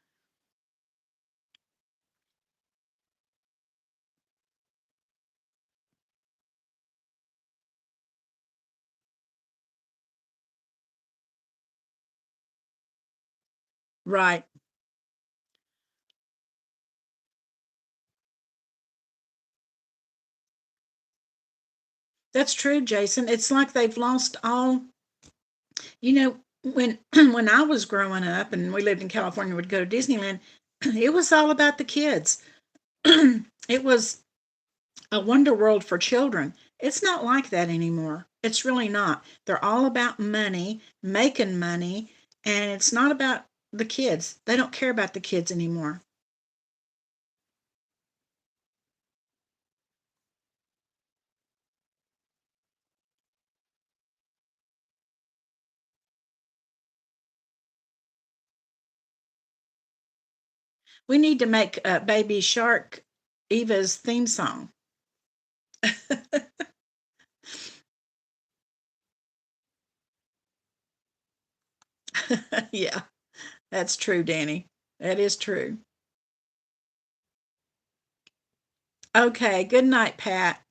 Right. That's true, Jason. It's like they've lost all, you know, when when I was growing up and we lived in California, we'd go to Disneyland, it was all about the kids. It was a wonder world for children. It's not like that anymore. It's really not. They're all about money, making money, and it's not about the kids. They don't care about the kids anymore. We need to make Baby Shark Eva's theme song. Yeah, that's true, Danny. That is true. Okay, good night, Pat.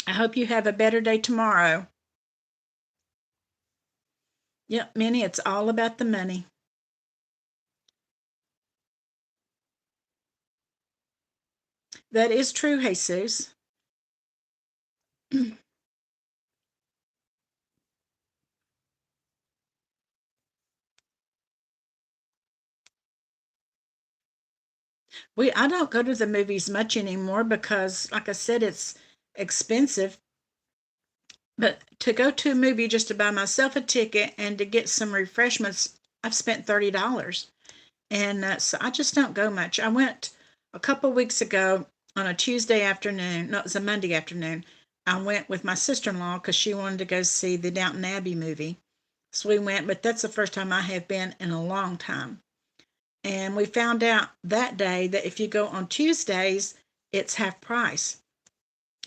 I hope you have a better day tomorrow. Yep, Minnie, it's all about the money. That is true, Jesus. I don't go to the movies much anymore because, like I said, it's expensive. But to go to a movie just to buy myself a ticket and to get some refreshments, I've spent $30. And so I just don't go much. I went a couple weeks ago on a Tuesday afternoon. No, it was a Monday afternoon. I went with my sister in law because she wanted to go see the Downton Abbey movie. So we went, but that's the first time I have been in a long time. And we found out that day that if you go on Tuesdays, it's half price.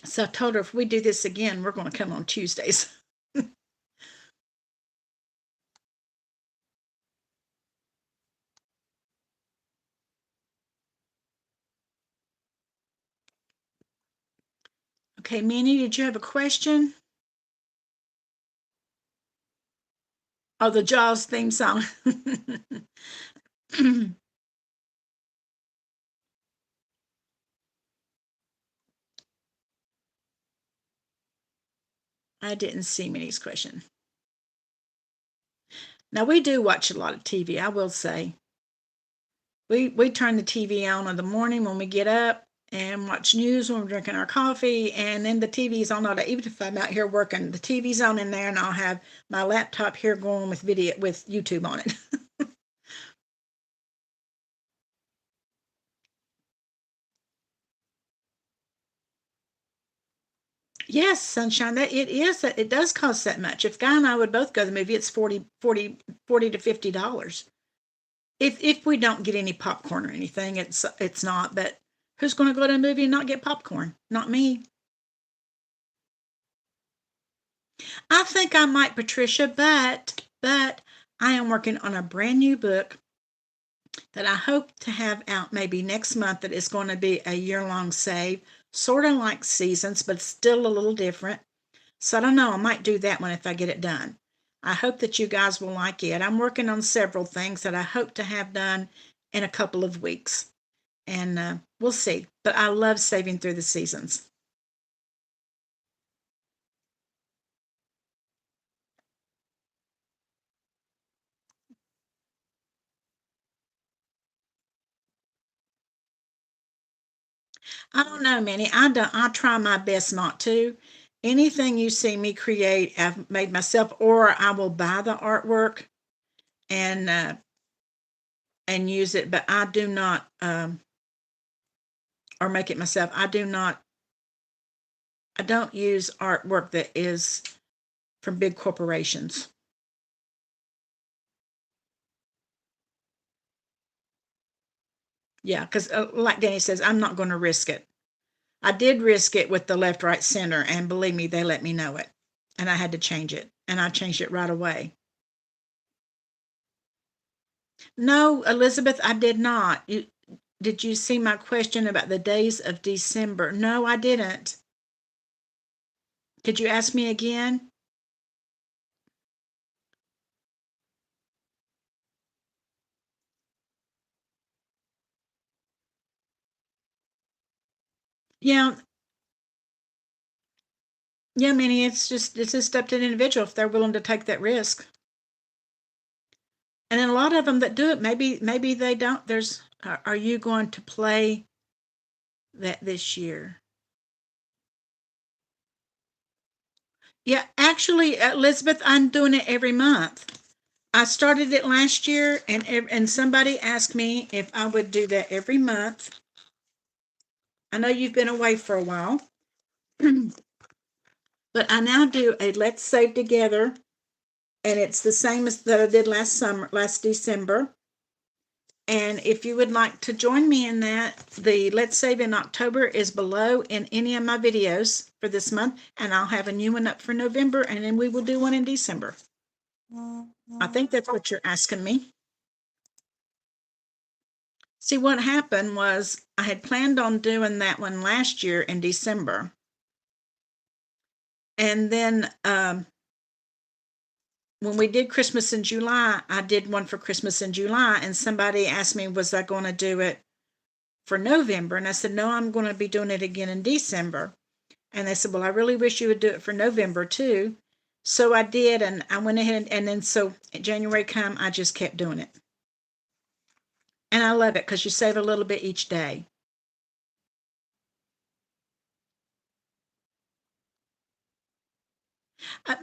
So I told her if we do this again, we're going to come on Tuesdays. Okay, Minnie, did you have a question? Oh, the Jaws theme song. I didn't see Minnie's question. Now we do watch a lot of TV, I will say. We turn the TV on in the morning when we get up and watch news when we're drinking our coffee, and then the TV's on all day. Even if I'm out here working, the TV's on in there, and I'll have my laptop here going with video with YouTube on it. Yes, sunshine. That it is that it does cost that much. If Guy and I would both go to the movie, it's 40 to $50. If we don't get any popcorn or anything, it's not. But who's going to go to a movie and not get popcorn? Not me. I think I might, Patricia, but I am working on a brand new book that I hope to have out maybe next month. That is going to be a year-long save, sort of like Seasons, but still a little different. So I don't know. I might do that one if I get it done. I hope that you guys will like it. I'm working on several things that I hope to have done in a couple of weeks, and we'll see. But I love saving through the seasons. I don't know, Minnie. I don't. I try my best not to. Anything you see me create, I've made myself, or I will buy the artwork and uh, and use it. But I do not, or make it myself. I do not. I don't use artwork that is from big corporations. Yeah, because like Danny says, I'm not going to risk it. I did risk it with the left, right, center, and believe me, they let me know it, and I had to change it, and I changed it right away. No, Elizabeth, I did not. Did you see my question about the days of December? No, I didn't. Could you ask me again? Yeah, yeah, I mean, it's just up to the individual if they're willing to take that risk. And then a lot of them that do it, maybe they don't. Are you going to play that this year? Yeah, actually, Elizabeth, I'm doing it every month. I started it last year, and somebody asked me if I would do that every month. I know you've been away for a while, but I now do a Let's Save Together, and it's the same as that I did last December. And if you would like to join me in that, the Let's Save in October is below in any of my videos for this month, and I'll have a new one up for November, and then we will do one in December. I think that's what you're asking me. See, what happened was I had planned on doing that one last year in December. And then when we did Christmas in July, I did one for Christmas in July, and somebody asked me, was I going to do it for November? And I said, no, I'm going to be doing it again in December. And they said, well, I really wish you would do it for November too. So I did, and I went ahead and then so January come, I just kept doing it. And I love it because you save a little bit each day.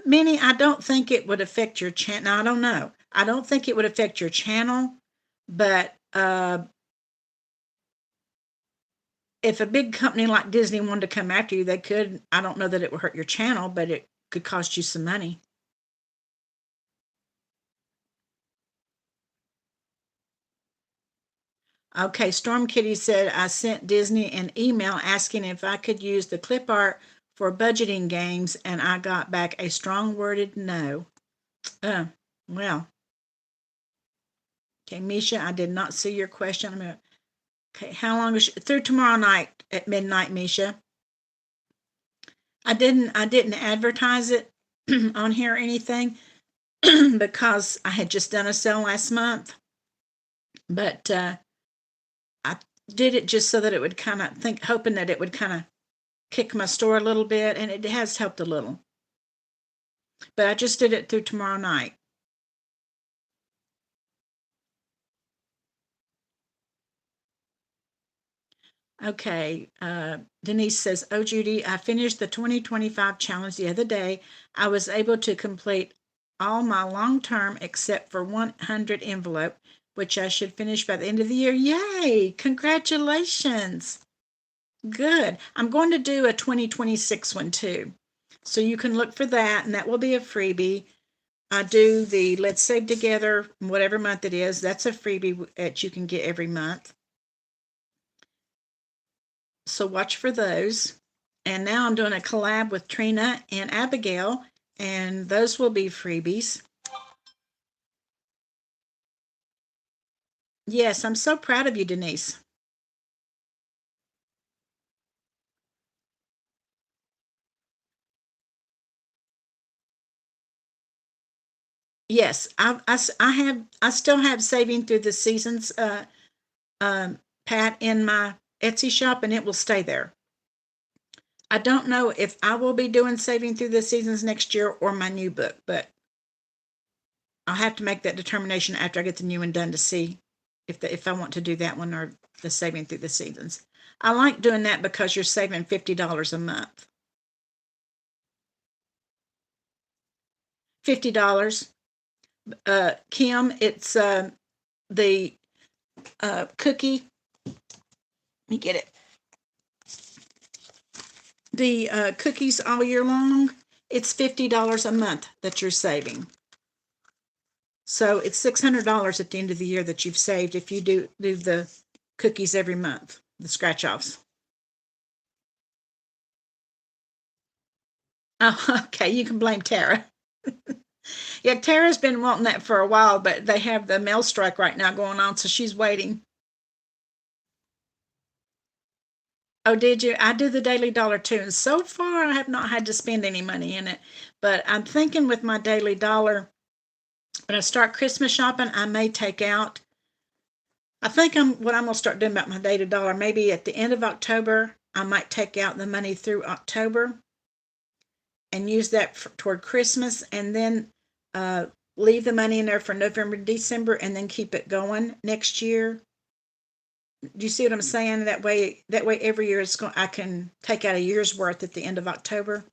Minnie, I don't think it would affect your channel. I don't know. I don't think it would affect your channel, but if a big company like Disney wanted to come after you, they could. I don't know that it would hurt your channel, but it could cost you some money. Okay, Storm Kitty said I sent Disney an email asking if I could use the clip art for budgeting games, and I got back a strong worded no. Well, okay, Misha, I did not see your question. Okay, how long is through tomorrow night at midnight, Misha? I didn't advertise it on here or anything because I had just done a sale last month, but I did it just so that it would kind of hoping that it would kind of kick my store a little bit, and it has helped a little. But I just did it through tomorrow night. Okay, Denise says, oh, Judy, I finished the 2025 challenge the other day. I was able to complete all my long term except for 100 envelope, which I should finish by the end of the year. Yay! Congratulations. Good. I'm going to do a 2026 one too. So you can look for that, and that will be a freebie. I do the Let's Save Together, whatever month it is. That's a freebie that you can get every month. So watch for those. And now I'm doing a collab with Trina and Abigail, and those will be freebies. Yes, I'm so proud of you, Denise. Yes, I still have saving through the seasons, Pat, in my Etsy shop, and it will stay there. I don't know if I will be doing saving through the seasons next year or my new book, but I'll have to make that determination after I get the new one done to see if I want to do that one or the saving through the seasons. I like doing that because you're saving $50 a month. $50. Kim, it's the cookie. Let me get it. The cookies all year long. It's $50 a month that you're saving. So it's $600 at the end of the year that you've saved if you do the cookies every month, the scratch offs. Oh, okay. You can blame Tara. Yeah, Tara's been wanting that for a while, but they have the mail strike right now going on, so she's waiting. Oh, did you? I do the Daily Dollar too, and so far I have not had to spend any money in it. But I'm thinking with my Daily Dollar, when I start Christmas shopping, I may take out. I think what I'm gonna start doing about my Daily Dollar, maybe at the end of October, I might take out the money through October and use that toward Christmas, and then uh, leave the money in there for November, December, and then keep it going next year. Do you see what I'm saying? That way, every year I can take out a year's worth at the end of October.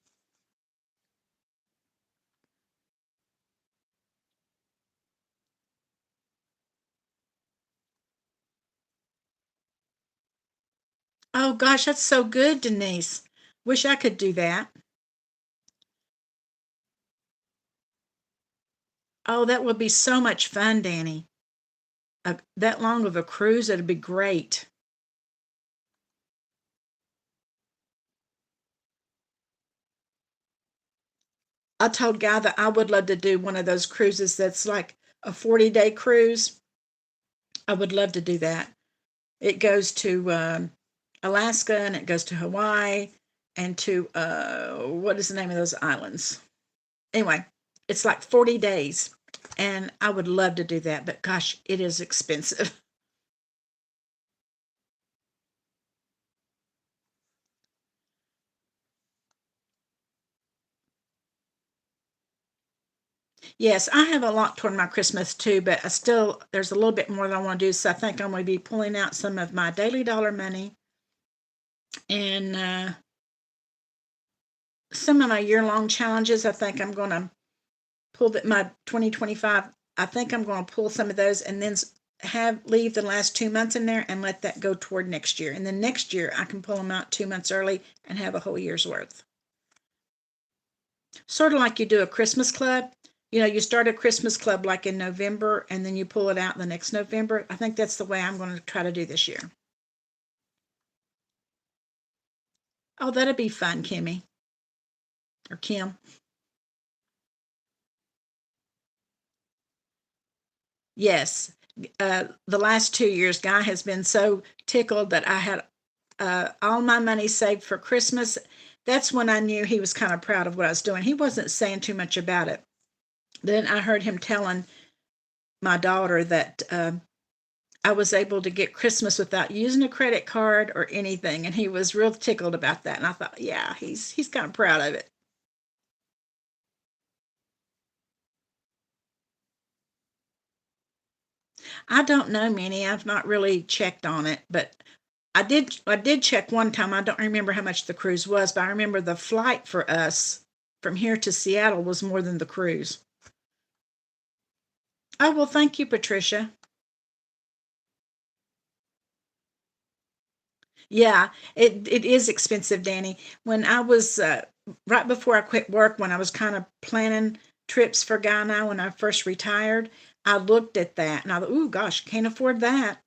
Oh gosh, that's so good, Denise. Wish I could do that. Oh, that would be so much fun, Danny. That long of a cruise, it'd be great. I told Guy that I would love to do one of those cruises that's like a 40-day cruise. I would love to do that. It goes to Alaska, and it goes to Hawaii, and to what is the name of those islands? Anyway, it's like 40 days, and I would love to do that, but gosh, it is expensive. Yes, I have a lot toward my Christmas too, but there's a little bit more that I want to do. So I think I'm going to be pulling out some of my daily dollar money and some of my year long challenges. I think I'm going to pull my 2025. I think I'm going to pull some of those and then have leave the last 2 months in there and let that go toward next year. And then next year I can pull them out 2 months early and have a whole year's worth. Sort of like you do a Christmas club. You start a Christmas club like in November and then you pull it out the next November. I think that's the way I'm going to try to do this year. Oh, that'd be fun, Kimmy or Kim. Yes. The last 2 years, Guy has been so tickled that I had all my money saved for Christmas. That's when I knew he was kind of proud of what I was doing. He wasn't saying too much about it. Then I heard him telling my daughter that I was able to get Christmas without using a credit card or anything, and he was real tickled about that. And I thought, yeah, he's kind of proud of it. I don't know, Minnie. I've not really checked on it, but I did check one time. I don't remember how much the cruise was, but I remember the flight for us from here to Seattle was more than the cruise. Oh, well, thank you, Patricia. Yeah, it is expensive, Danny. When I was right before I quit work, when I was kind of planning trips for Guy and I when I first retired, I looked at that and I thought, "Ooh, gosh, can't afford that."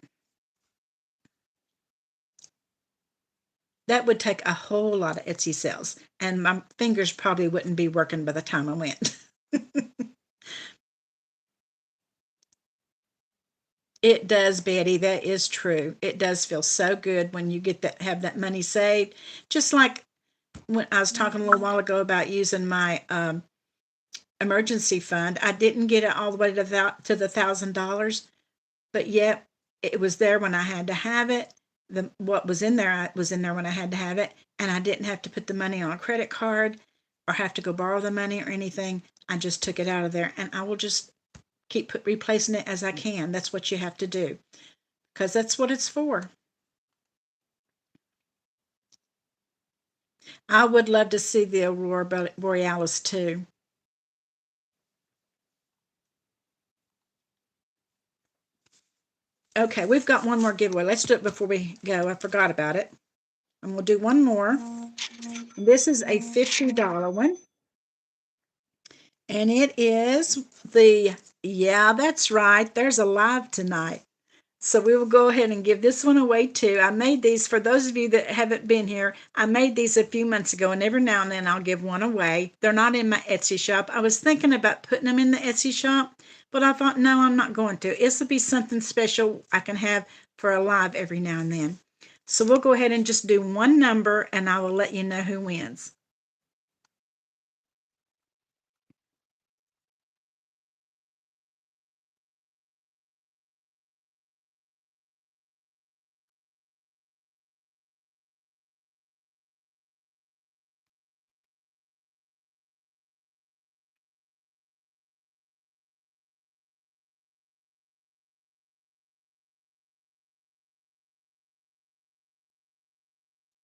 That would take a whole lot of Etsy sales, and my fingers probably wouldn't be working by the time I went. It does, Betty. That is true. It does feel so good when you get that have that money saved. Just like when I was talking a little while ago about using my emergency fund. I didn't get it all the way to the $1,000, but yet it was there when I had to have it. What was in there was in there when I had to have it, and I didn't have to put the money on a credit card or have to go borrow the money or anything. I just took it out of there, and I will just keep replacing it as I can. That's what you have to do because that's what it's for. I would love to see the aurora borealis too. Okay, we've got one more giveaway. Let's do it before we go. I forgot about it. And we'll do one more. This is a $50 one. And it is yeah, that's right. There's a live tonight. So we will go ahead and give this one away too. I made these for those of you that haven't been here. I made these a few months ago, and every now and then I'll give one away. They're not in my Etsy shop. I was thinking about putting them in the Etsy shop, but I thought, no, I'm not going to. This will be something special I can have for a live every now and then. So we'll go ahead and just do one number, and I will let you know who wins.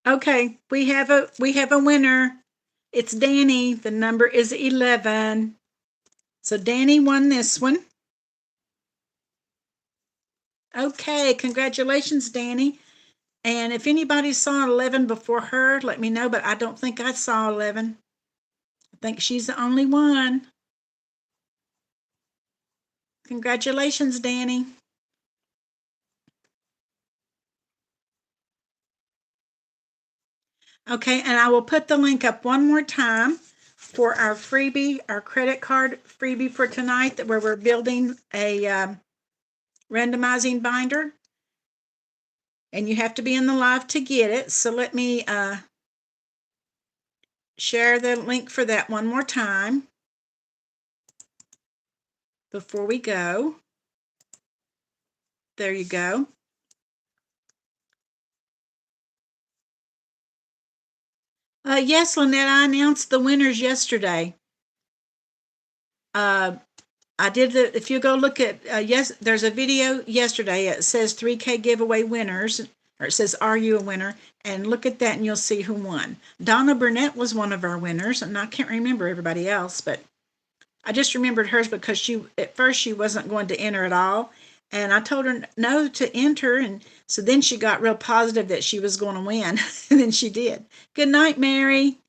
Okay, we have a winner. It's Danny. The number is 11. So Danny won this one. Okay, congratulations, Danny. And if anybody saw 11 before her, let me know, but I don't think I saw 11. I think she's the only one. Congratulations, Danny. Okay, and I will put the link up one more time for our freebie, our credit card freebie for tonight, where we're building a randomizing binder. And you have to be in the live to get it. So let me share the link for that one more time before we go. There you go. Yes, Lynette, I announced the winners yesterday. I did if you go look at, yes, there's a video yesterday. It says 3K giveaway winners, or it says, are you a winner? And look at that and you'll see who won. Donna Burnett was one of our winners, and I can't remember everybody else, but I just remembered hers because at first she wasn't going to enter at all. And I told her no to enter. And so then she got real positive that she was going to win. And then she did. Good night, Mary.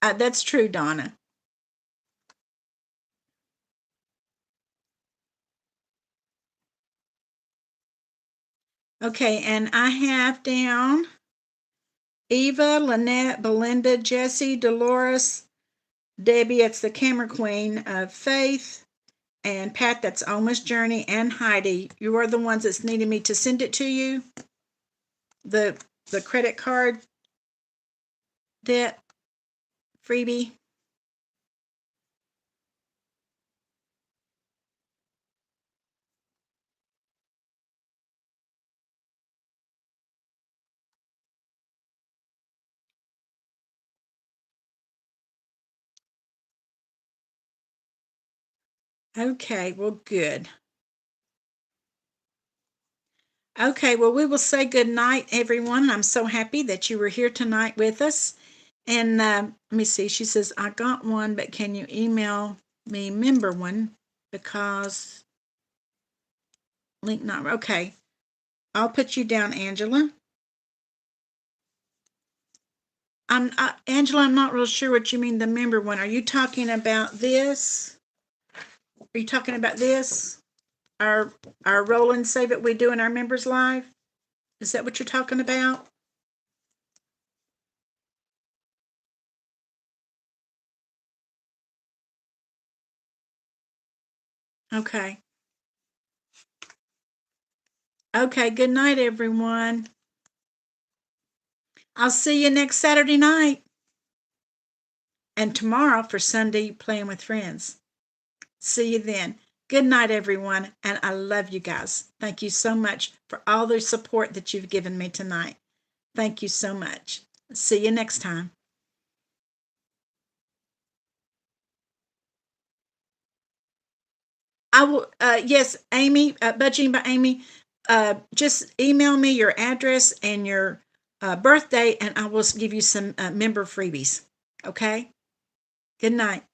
That's true, Donna. Okay, and I have down Eva, Lynette, Belinda, Jessie, Dolores, Debbie, it's the camera queen, Faith, and Pat, that's Almost Journey, and Heidi. You are the ones that's needed me to send it to you. The credit card debt freebie. Okay, well, good. Okay, well, we will say good night, everyone. I'm so happy that you were here tonight with us. And let me see, she says, I got one, but can you email me member one? Because link not, okay. I'll put you down, Angela. Angela, I'm not real sure what you mean, the member one. Are you talking about this? Are you talking about this? Our roll and save it we do in our members live? Is that what you're talking about? Okay. Okay, good night, everyone. I'll see you next Saturday night and tomorrow for Sunday Playing with Friends. See you then. Good night, everyone, and I love you guys. Thank you so much for all the support that you've given me tonight. Thank you so much. See you next time. I will, yes, Amy, Budgeting by Amy, just email me your address and your birthday, and I will give you some member freebies. Okay? Good night.